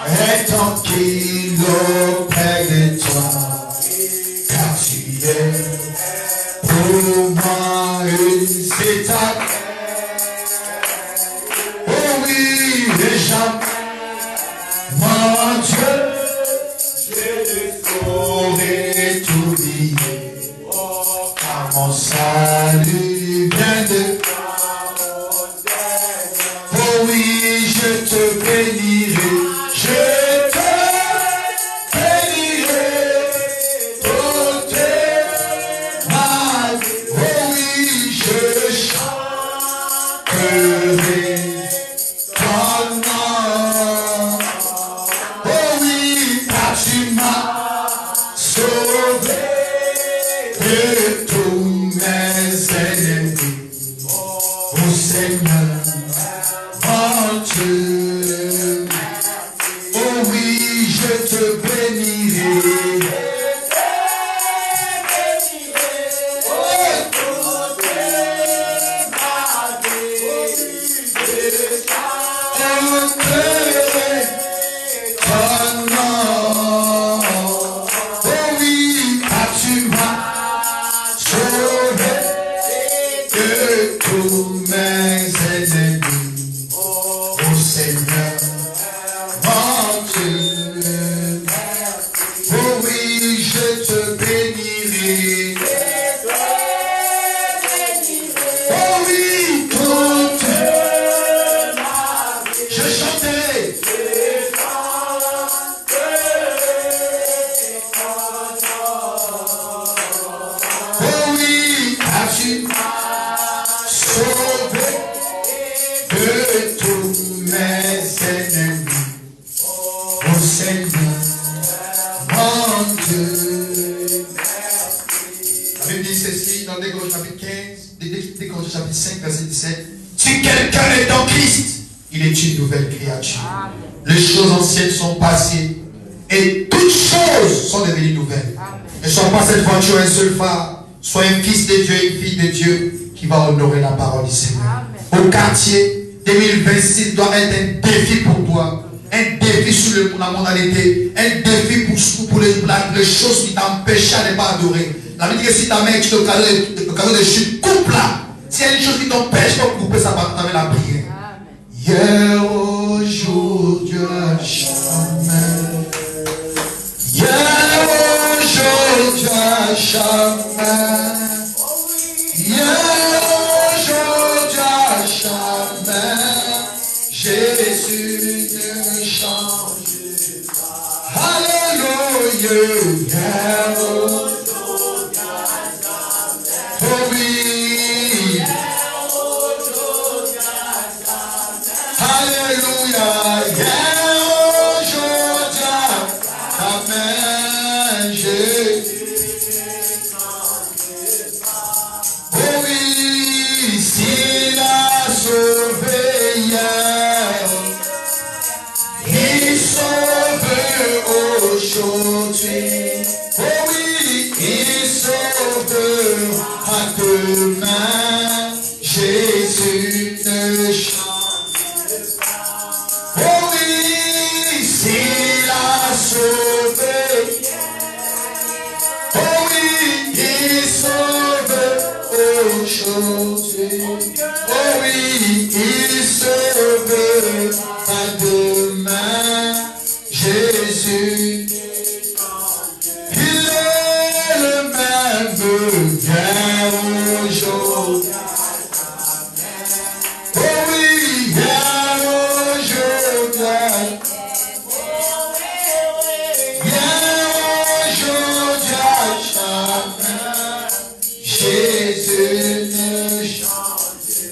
est tranquille auprès de toi, car tu es pour moi une citadelle. Si quelqu'un est en Christ, il est une nouvelle créature. Les choses anciennes sont passées et toutes choses sont devenues nouvelles. Ne sois pas cette voiture un seul phare. Sois un fils de Dieu, une fille de Dieu qui va honorer la parole du Seigneur. Au quartier, 2026 doit être un défi pour toi. Un défi sur la mondialité. Un défi pour les choses qui t'empêchent à ne pas adorer. La Bible dit que si ta main est le cadeau de chute, coupe-la. S'il y a une chose qui t'empêche de couper ça avec la prière. Hier, aujourd'hui, jamais. Hier, aujourd'hui, jamais. Hier, aujourd'hui, jamais. Jésus ne change pas. Alléluia. Hier, aujourd'hui, jamais. Oh oui. Alléluia, Amen, Jésus. Oh oui, s'il a sauvé hier, il sauve aujourd'hui. Oh oui, il sauvera demain. Jésus ne change. Oh oui, s'il a sauvé. Oh oui, il sauve aujourd'hui. Oh oui, il sauvera demain. Jésus, il est le même hier aujourd'hui. Oh oui, hier aujourd'hui. Jésus ne change.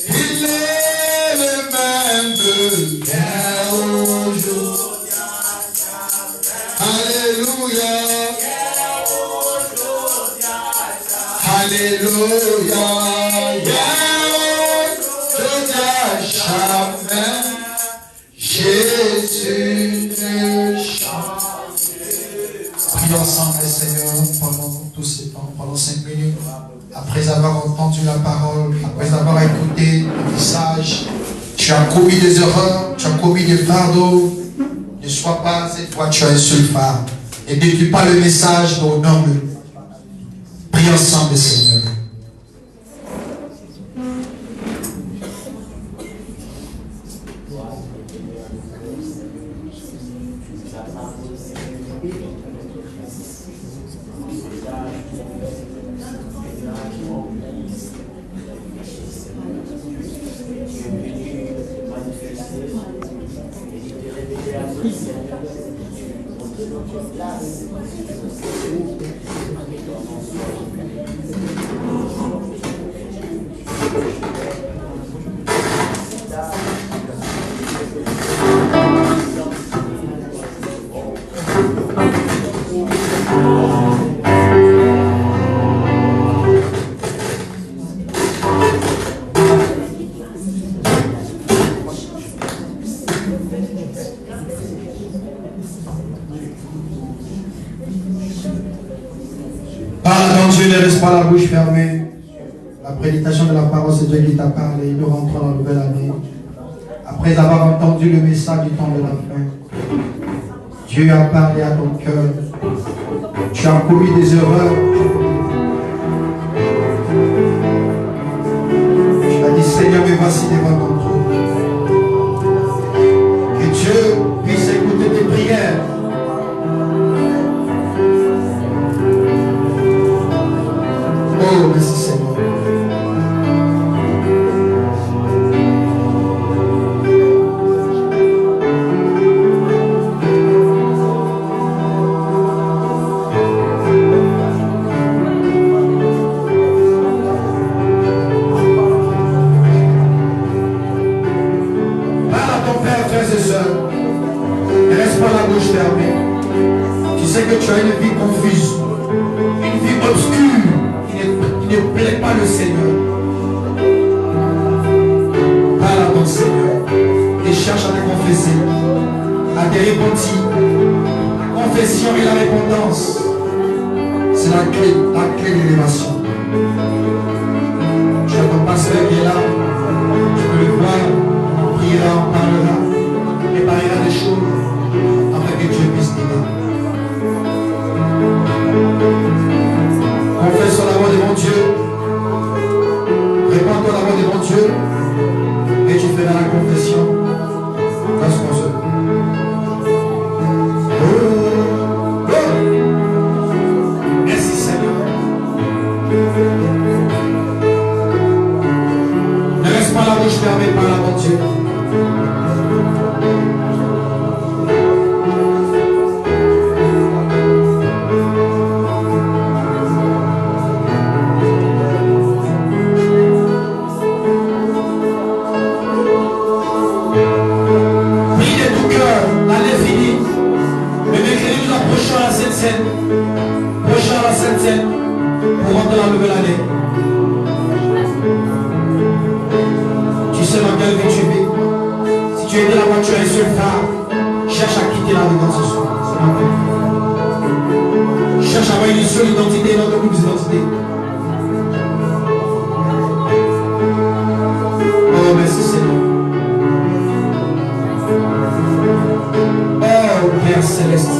Il est le même hier aujourd'hui. Alléluia. Alléluia. Jamais. Jésus ne change. Prions ensemble, Seigneur, pendant tout ce temps, pendant 5 minutes. Après avoir entendu la parole, après avoir écouté le message, tu as commis des erreurs, tu as commis des fardeaux. Ne sois pas cette voiture un seul phare. Ne détruis pas le message, mais honore-le. Prie ensemble, Seigneur. Mon Dieu, ne reste pas la bouche fermée. La prédication de la parole, c'est Dieu qui t'a parlé. Nous rentrons dans la nouvelle année. Après avoir entendu le message du temps de la fin, Dieu a parlé à ton cœur. Tu as commis des erreurs. Tu as dit, Seigneur, me voici devant ton trône. Que Dieu puisse écouter tes prières. Oh, merci Seigneur. Tu sais que tu as une vie confuse, une vie obscure qui ne plaît pas le Seigneur. Parle à ton Seigneur et cherche à te confesser, à te repentir. La confession et la repentance, c'est la clé de l'élévation. Tu as ton pasteur qui est là, tu peux le voir, on priera, on parlera, on préparera des choses. Que Dieu puisse t'aider. Confesse-toi l'amour de mon Dieu. Répands-toi l'amour de mon Dieu. Et tu feras la confession. Lorsqu'on se... Merci Seigneur. Ne laisse pas la bouche fermée par la mon Dieu. Prochain à la Sainte-Seine pour rentrer la nouvelle année. Tu sais dans quelle vie tu vis. Si tu es dans la voiture et sur le phare, cherche à quitter la dedans ce soir. Cherche à avoir une seule identité et non de double identité. Oh merci Seigneur. Oh Père Céleste.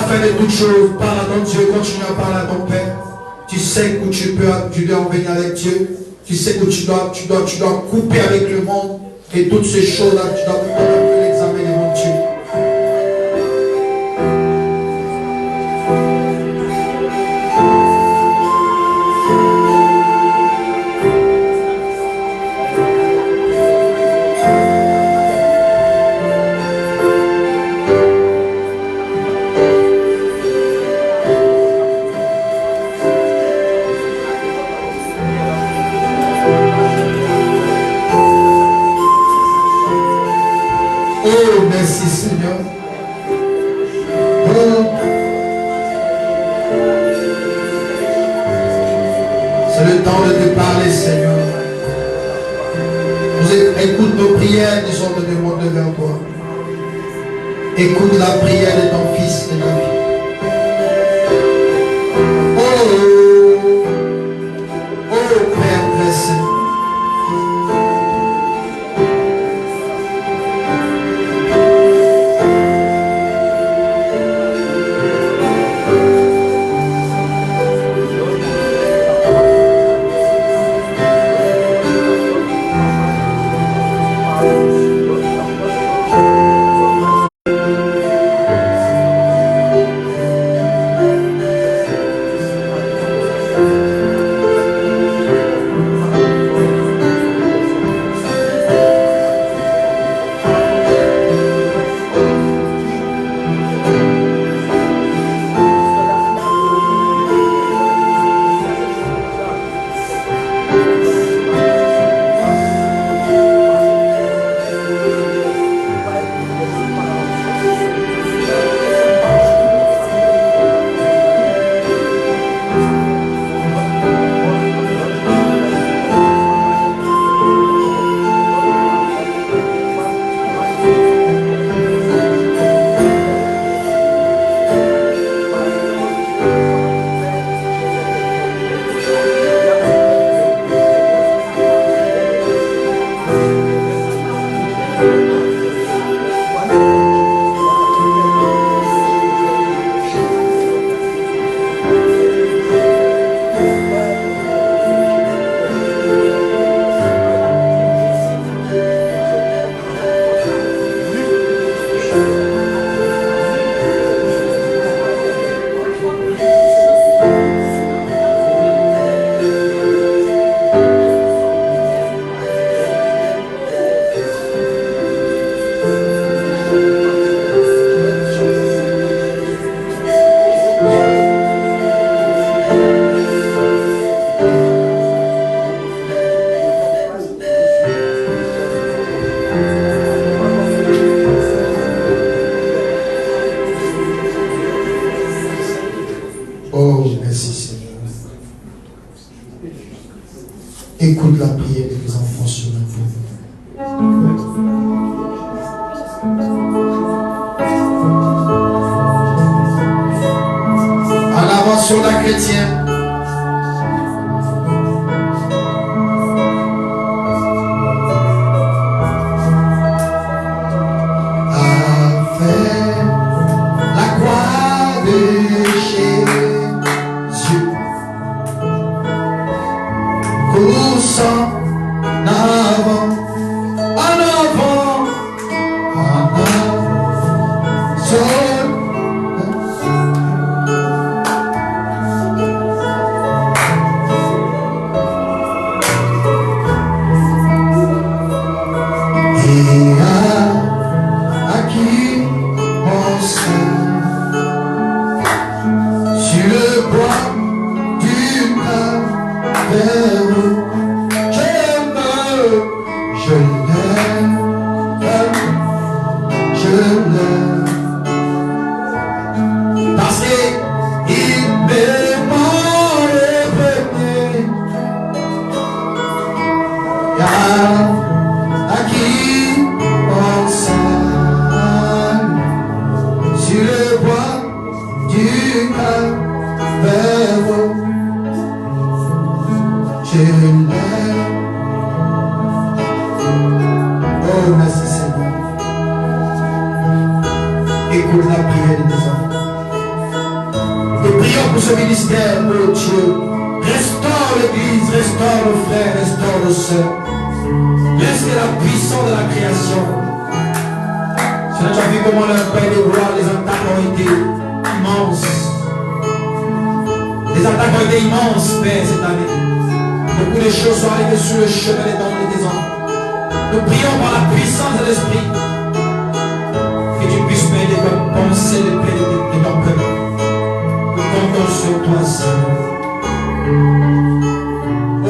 fin de toutes choses, parle à ton Dieu, continue à parler à ton Père. Tu sais où tu dois en venir avec Dieu. Tu sais où tu dois couper avec le monde. Et toutes ces choses-là, tu dois l'examiner devant Dieu. Merci Seigneur. C'est le temps de te parler, Seigneur. Écoute nos prières, nous sommes de demander vers toi. Écoute la prière de ton fils et de ta fille. Oh Père très saint. Écoute la prière des enfants sur la voie. En avant sur la chrétienne. Écoute la prière des enfants. pour ce ministère, oh Dieu. Restaure l'église, restaure nos frères, restaure nos sœurs. Laisse que la puissance de la création. Seigneur, tu as vu comment leur Père de gloire, les attaques ont été immenses. Les attaques ont été immenses, Père, cette année. Beaucoup de choses sont arrivées sur le chemin des dents et des hommes. Nous prions par la puissance de l'Esprit que tu puisses m'aider comme penser le paix de ton peuple. Nous comptons sur toi, Seigneur. Oh,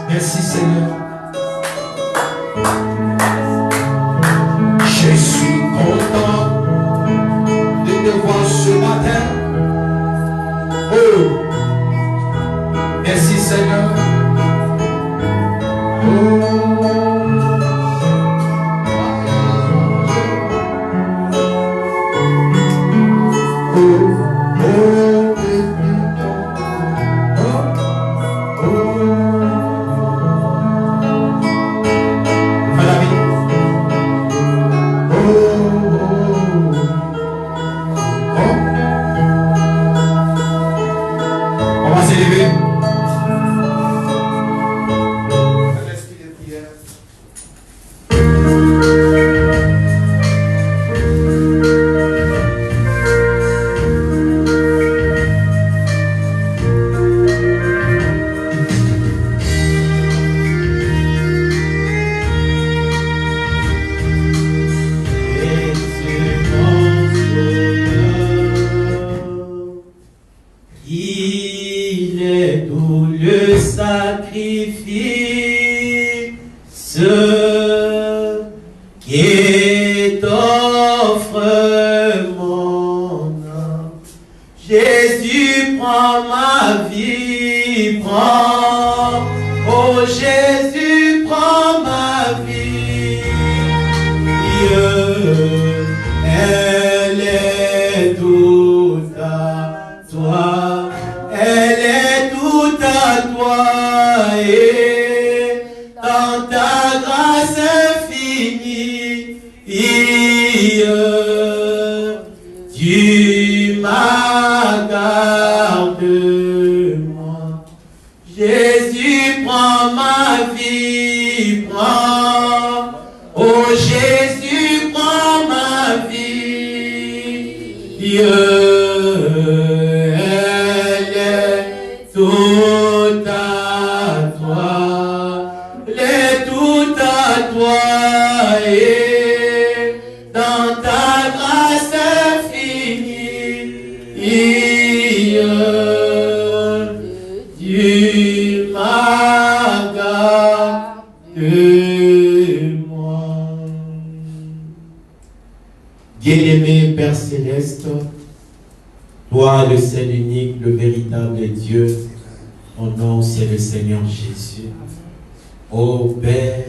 merci, Seigneur. Je suis content de te voir ce matin. Oh, merci, Seigneur. Bien-aimé Père Céleste, toi le seul unique, le véritable Dieu, ton nom c'est le Seigneur Jésus. Oh Père,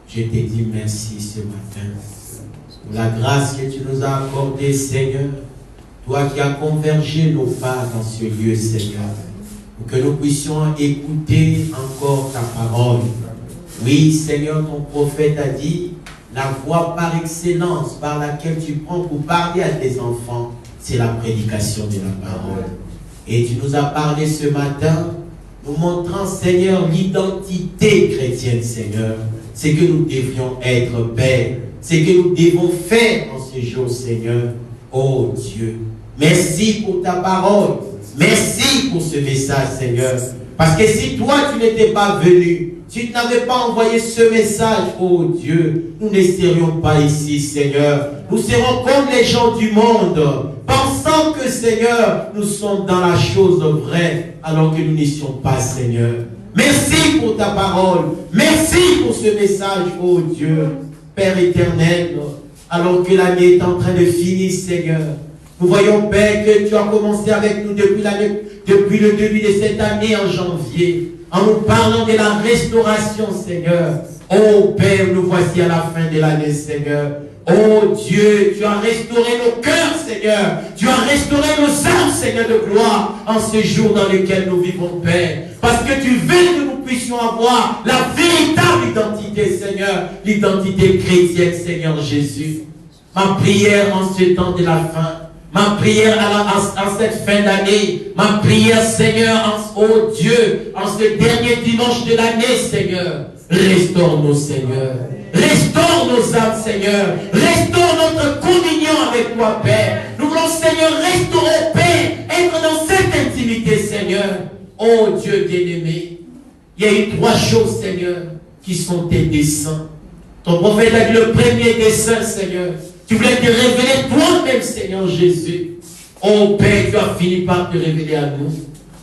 je te dis merci ce matin pour la grâce que tu nous as accordée, Seigneur. Toi qui as convergé nos pas dans ce lieu, Seigneur, pour que nous puissions écouter encore ta parole. Oui, Seigneur, ton prophète a dit, la voie par excellence par laquelle tu prends pour parler à tes enfants, c'est la prédication de la parole. Et tu nous as parlé ce matin, nous montrant, Seigneur, l'identité chrétienne, Seigneur. C'est que nous devions être, Père. C'est que nous devons faire en ce jour, Seigneur. Oh Dieu, merci pour ta parole. Merci pour ce message, Seigneur. Parce que si toi, tu n'étais pas venu, si tu n'avais pas envoyé ce message, oh Dieu, nous ne serions pas ici, Seigneur. Nous serons comme les gens du monde, pensant que, Seigneur, nous sommes dans la chose vraie, alors que nous n'y sommes pas, Seigneur. Merci pour ta parole. Merci pour ce message, oh Dieu, Père éternel. Alors que l'année est en train de finir, Seigneur, nous voyons, Père, que tu as commencé avec nous depuis le début de cette année en janvier, en nous parlant de la restauration, Seigneur. Oh Père, nous voici à la fin de l'année, Seigneur. Oh Dieu, tu as restauré nos cœurs, Seigneur. Tu as restauré nos âmes, Seigneur de gloire, en ce jour dans lequel nous vivons, Père. Parce que tu veux que nous puissions avoir la véritable identité, Seigneur. L'identité chrétienne, Seigneur Jésus. Ma prière en ce temps de la fin, Ma prière en cette fin d'année, ma prière, Seigneur, oh Dieu, en ce dernier dimanche de l'année, Seigneur, restaure-nous, Seigneur. Restaure nos âmes, Seigneur. Restaure notre communion avec toi, Père. Nous voulons, Seigneur, restaurer, Père, être dans cette intimité, Seigneur. Oh Dieu bien-aimé, il y a eu 3 choses, Seigneur, qui sont tes desseins. Ton prophète a dit le premier dessein, Seigneur. Tu voulais te révéler toi-même, Seigneur Jésus. Oh Père, tu as fini par te révéler à nous.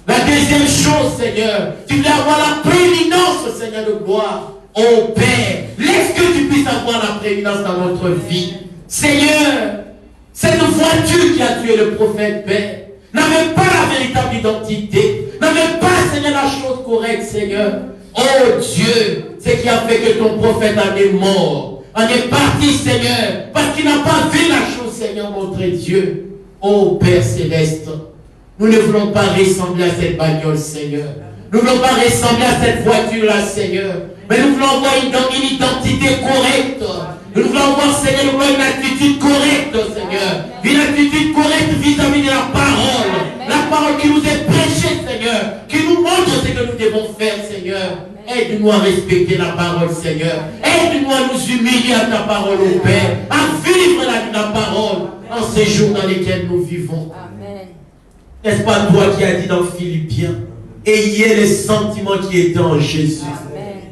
La deuxième chose, Seigneur, tu voulais avoir la prééminence, Seigneur de gloire. Oh Père, laisse que tu puisses avoir la prééminence dans notre vie. Seigneur, cette voiture qui a tué le prophète, Père, n'avait pas la véritable identité, n'avait pas, Seigneur, la chose correcte, Seigneur. Oh Dieu, c'est qui a fait que ton prophète en est mort. On est parti, Seigneur, parce qu'il n'a pas vu la chose, Seigneur, notre Dieu. Oh Père Céleste, nous ne voulons pas ressembler à cette bagnole, Seigneur. Nous ne voulons pas ressembler à cette voiture-là, Seigneur. Mais nous voulons avoir une identité correcte. Nous voulons avoir, Seigneur, nous voulons une attitude correcte, Seigneur. Une attitude correcte vis-à-vis de la parole. La parole qui nous est prêchée, Seigneur. Qui nous montre ce que nous devons faire, Seigneur. Aide-nous à respecter la parole, Seigneur. Aide-nous à nous humilier à ta parole, ô Père. À vivre la parole en ces jours dans lesquels nous vivons. N'est-ce pas toi qui as dit dans Philippiens, ayez les sentiments qui étaient en Jésus.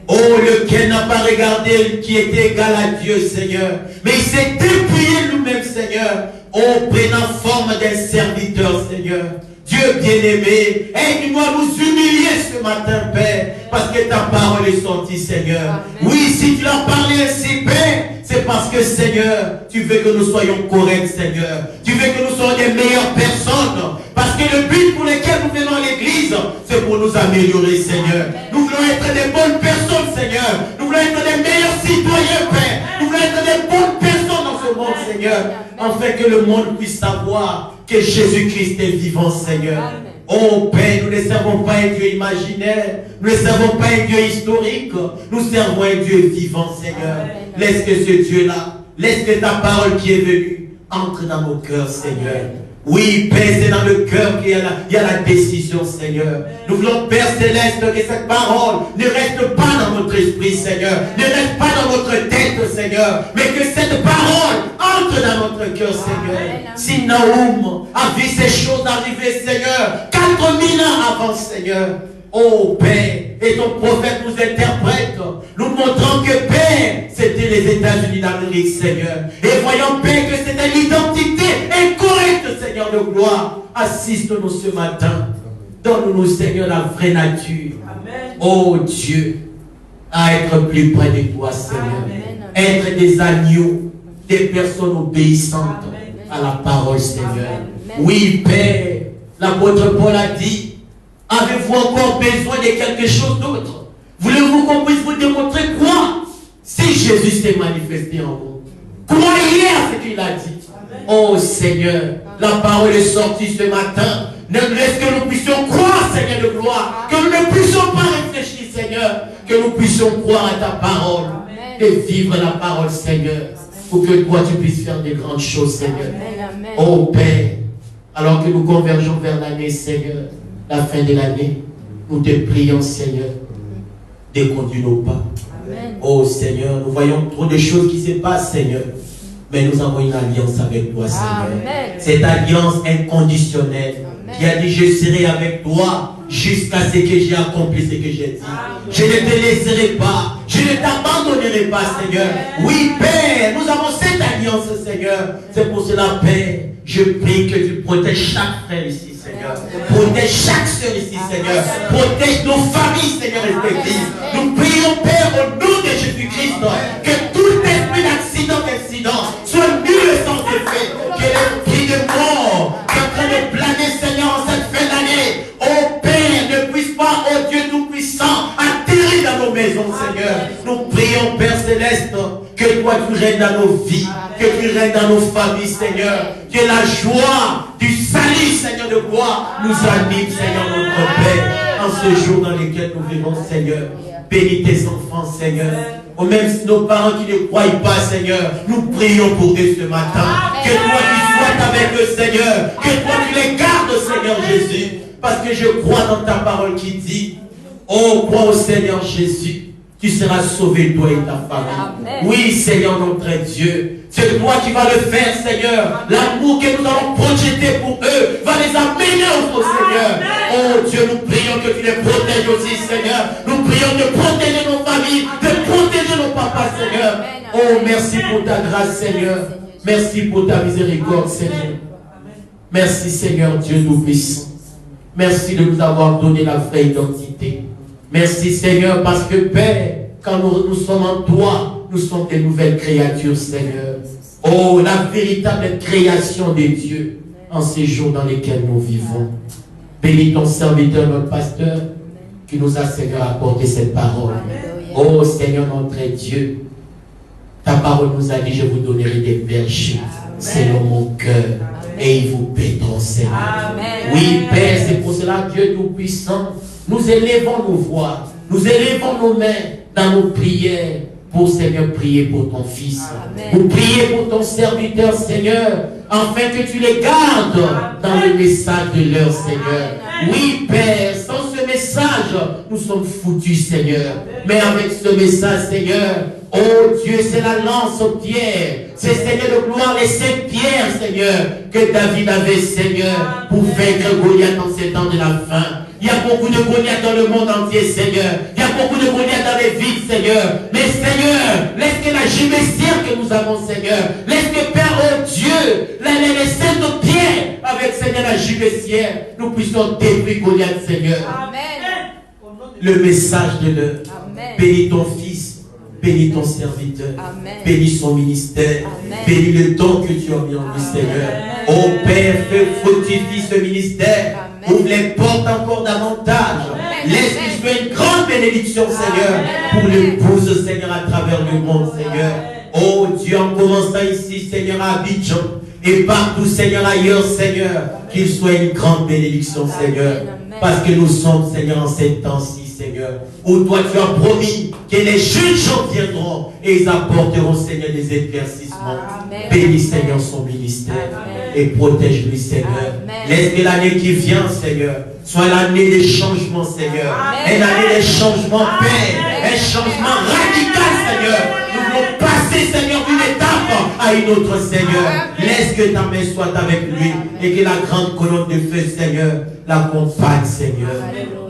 Oh, lequel n'a pas regardé qui était égal à Dieu, Seigneur. Mais il s'est dépouillé lui-même, Seigneur. Oh, prenant forme d'un serviteur, Seigneur. Dieu bien-aimé, aide-nous à nous humilier ce matin, Père, parce que ta parole est sortie, Seigneur. Amen. Oui, si tu l'as parlé ainsi, Père, c'est parce que, Seigneur, tu veux que nous soyons corrects, Seigneur. Tu veux que nous soyons des meilleures personnes. Parce que le but pour lequel nous venons à l'église, c'est pour nous améliorer, Seigneur. Nous voulons être des bonnes personnes, Seigneur. Nous voulons être des meilleurs citoyens, Père. Nous voulons être des bonnes personnes dans ce monde, Seigneur. Afin que le monde puisse savoir que Jésus-Christ est vivant, Seigneur. Amen. Oh Père, nous ne servons pas un Dieu imaginaire, nous ne servons pas un Dieu historique, nous servons un Dieu vivant, Seigneur. Amen. Laisse que ce Dieu-là, laisse que ta parole qui est venue entre dans nos cœurs, Seigneur. Amen. Oui, Père, c'est dans le cœur qu'il y a la décision, Seigneur. Nous voulons, Père Céleste, que cette parole ne reste pas dans notre esprit, Seigneur. Ne reste pas dans notre tête, Seigneur. Mais que cette parole entre dans notre cœur, Seigneur. Si Naoum a vu ces choses arriver, Seigneur, 4000 ans avant, Seigneur. Oh Père, et ton prophète nous interprète, nous montrant que Père, c'était les États-Unis d'Amérique, Seigneur. Et voyons, Père, que c'était l'identité incorrecte, Seigneur de gloire. Assiste-nous ce matin. Donne-nous, Seigneur, la vraie nature. Amen. Oh Dieu, à être plus près de toi, Seigneur. Amen. Être des agneaux, des personnes obéissantes à la parole, Seigneur. Amen. Oui, Père, l'apôtre Paul a dit, avez-vous encore besoin de quelque chose d'autre? Voulez-vous qu'on puisse vous démontrer quoi? Si Jésus s'est manifesté en vous. Croyez à ce qu'il a dit. Oh Seigneur, la parole est sortie ce matin. Ne laisse que nous puissions croire, Seigneur de gloire. Que nous ne puissions pas réfléchir, Seigneur. Que nous puissions croire à ta parole. Et vivre la parole, Seigneur. Pour que toi tu puisses faire des grandes choses, Seigneur. Oh Père, alors que nous convergeons vers l'année, Seigneur, la fin de l'année, nous te prions, Seigneur, déconduis nos pas. Amen. Oh Seigneur, nous voyons trop de choses qui se passent, Seigneur. Mais nous avons une alliance avec toi, Seigneur. Amen. Cette alliance inconditionnelle. Amen. Qui a dit, je serai avec toi jusqu'à ce que j'ai accompli ce que j'ai dit. Amen. Je ne te laisserai pas. Je ne t'abandonnerai pas, Seigneur. Amen. Oui, Père, nous avons cette alliance, Seigneur. C'est pour cela, Père, je prie que tu protèges chaque frère ici, Seigneur. Protège chaque soeur ici, Seigneur. Protège nos familles, Seigneur, respectives. Nous prions, Père, au nom de Jésus-Christ, que tout esprit d'accident soit nul et sans effet. Que l'esprit de mort qui est en train de planer, Seigneur, en cette fin d'année, oh Père, ne puisse pas, oh Dieu Tout-Puissant, atterrir dans nos maisons, Seigneur. Nous prions, Père Céleste, que toi tu règnes dans nos vies, que tu règnes dans nos familles, Seigneur. Que la joie du salut, Seigneur de gloire, nous anime, Seigneur, notre Père, en ce jour dans lequel nous vivons, Seigneur. Bénis tes enfants, Seigneur. Ou même nos parents qui ne croient pas, Seigneur, nous prions pour eux ce matin. Que toi tu sois avec eux, Seigneur. Que toi tu les gardes, Seigneur Jésus. Parce que je crois dans ta parole qui dit, oh, crois au Seigneur Jésus. Tu seras sauvé, toi et ta famille. Amen. Oui, Seigneur, notre Dieu. C'est toi qui vas le faire, Seigneur. L'amour que nous allons projeter pour eux va les amener au Seigneur. Oh Dieu, nous prions que tu les protèges aussi, Seigneur. Nous prions de protéger nos familles, de protéger nos papas, Seigneur. Oh, merci pour ta grâce, Seigneur. Merci pour ta miséricorde, Seigneur. Merci, Seigneur Dieu Tout-Puissant. Merci de nous avoir donné la vraie identité. Merci, Seigneur, parce que, Père, quand nous sommes en toi, nous sommes des nouvelles créatures, Seigneur. Oh, la véritable création de Dieu en ces jours dans lesquels nous vivons. Bénis ton serviteur, notre pasteur, qui nous a, Seigneur, apporté cette parole. Oh, Seigneur, notre Dieu, ta parole nous a dit, je vous donnerai des bergers selon mon cœur. Et ils vous paieront, Seigneur. Amen. Oui, Père, c'est pour cela, Dieu Tout-Puissant, nous élevons nos voix, nous élevons nos mains dans nos prières pour, Seigneur, prier pour ton Fils. Amen. Pour prier pour ton serviteur, Seigneur, afin que tu les gardes dans le message de leur Seigneur. Oui, Père, sans ce message, nous sommes foutus, Seigneur. Mais avec ce message, Seigneur, oh Dieu, c'est la lance aux pierres. C'est, Seigneur, de gloire les 7 pierres, Seigneur, que David avait, Seigneur, pour vaincre Goliath en ces temps de la fin. Il y a beaucoup de Goliath dans le monde entier, Seigneur. Il y a beaucoup de Goliath dans les villes, Seigneur. Mais, Seigneur, laisse que la gibecière que nous avons, Seigneur, laisse que, Père, oh Dieu, les 7 pierres, avec, Seigneur, la gibecière, nous puissions détruire Goliath, Seigneur. Amen. Le message de l'heure. Amen. Bénis ton Fils, bénis ton serviteur, Amen. bénis son ministère, Amen. bénis le don que tu as mis en lui, Seigneur. Oh Père, fais fructifier ce ministère, Amen. ouvre les portes encore davantage. Amen. Laisse qu'il soit une grande bénédiction, Seigneur, pour l'épouse, Seigneur, à travers le monde, Seigneur. Oh Dieu, en commençant ici, Seigneur, à Abidjan, et partout, Seigneur, ailleurs, Seigneur, qu'il soit une grande bénédiction, Seigneur. Parce que nous sommes, Seigneur, en ces temps-ci, Seigneur, où toi tu as promis que les jeunes gens viendront et ils apporteront, Seigneur, des éclaircissements. Amen. Bénis, Seigneur, son ministère. Amen. Et protège-lui, Seigneur. Amen. Laisse que l'année qui vient, Seigneur, soit l'année des changements, Seigneur. Amen. Une année des changements, Père. Un changement radical, Seigneur. Nous voulons passer, Seigneur, d'une étape à une autre, Seigneur. Laisse que ta main soit avec lui et que la grande colonne de feu, Seigneur, l'accompagne, Seigneur.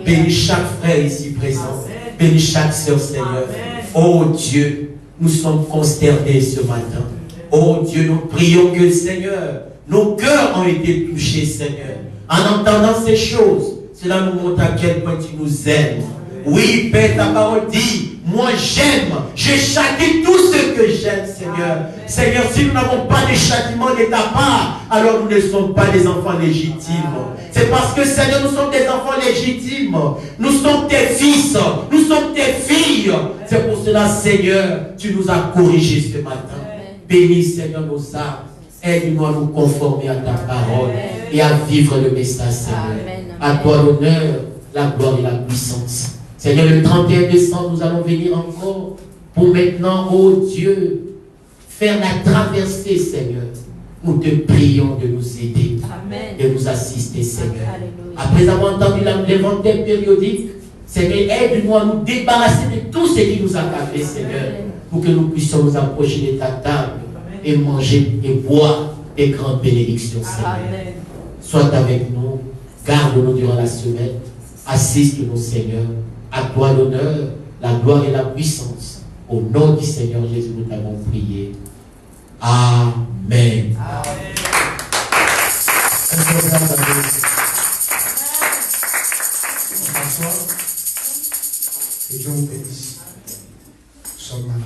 Bénis chaque frère ici présent. Bénis chaque sœur, Seigneur. Oh Dieu, nous sommes consternés ce matin. Oh Dieu, nous prions que, Seigneur, nos cœurs ont été touchés, Seigneur. En entendant ces choses, cela nous montre à quel point tu nous aimes. Oui, Père, ta parole dit, moi j'aime, je châtie tout ce que j'aime, Seigneur. Seigneur, si nous n'avons pas de châtiment de ta part, alors nous ne sommes pas des enfants légitimes. C'est parce que, Seigneur, nous sommes des enfants légitimes. Nous sommes tes fils, nous sommes tes filles. C'est pour cela, Seigneur, tu nous as corrigés ce matin. Bénis, Seigneur, nos âmes. Aide-nous à nous conformer à ta parole et à vivre le message, Seigneur. À toi l'honneur, la gloire et la puissance. Seigneur, le 31 décembre, nous allons venir encore pour maintenant, oh Dieu, faire la traversée, Seigneur. Nous te prions de nous aider, Amen. de nous assister, Seigneur. Alléluia. Après avoir entendu l'inventaire périodique, Seigneur, aide-nous à nous débarrasser de tout ce qui nous a capé, Seigneur, pour que nous puissions nous approcher de ta table et manger et boire des grandes bénédictions, Seigneur. Amen. Sois avec nous, garde-nous durant la semaine, assiste-nous, Seigneur. À toi l'honneur, la gloire et la puissance. Au nom du Seigneur Jésus, nous t'avons prié. Amen. Que Dieu vous bénisse. Nous sommes malades.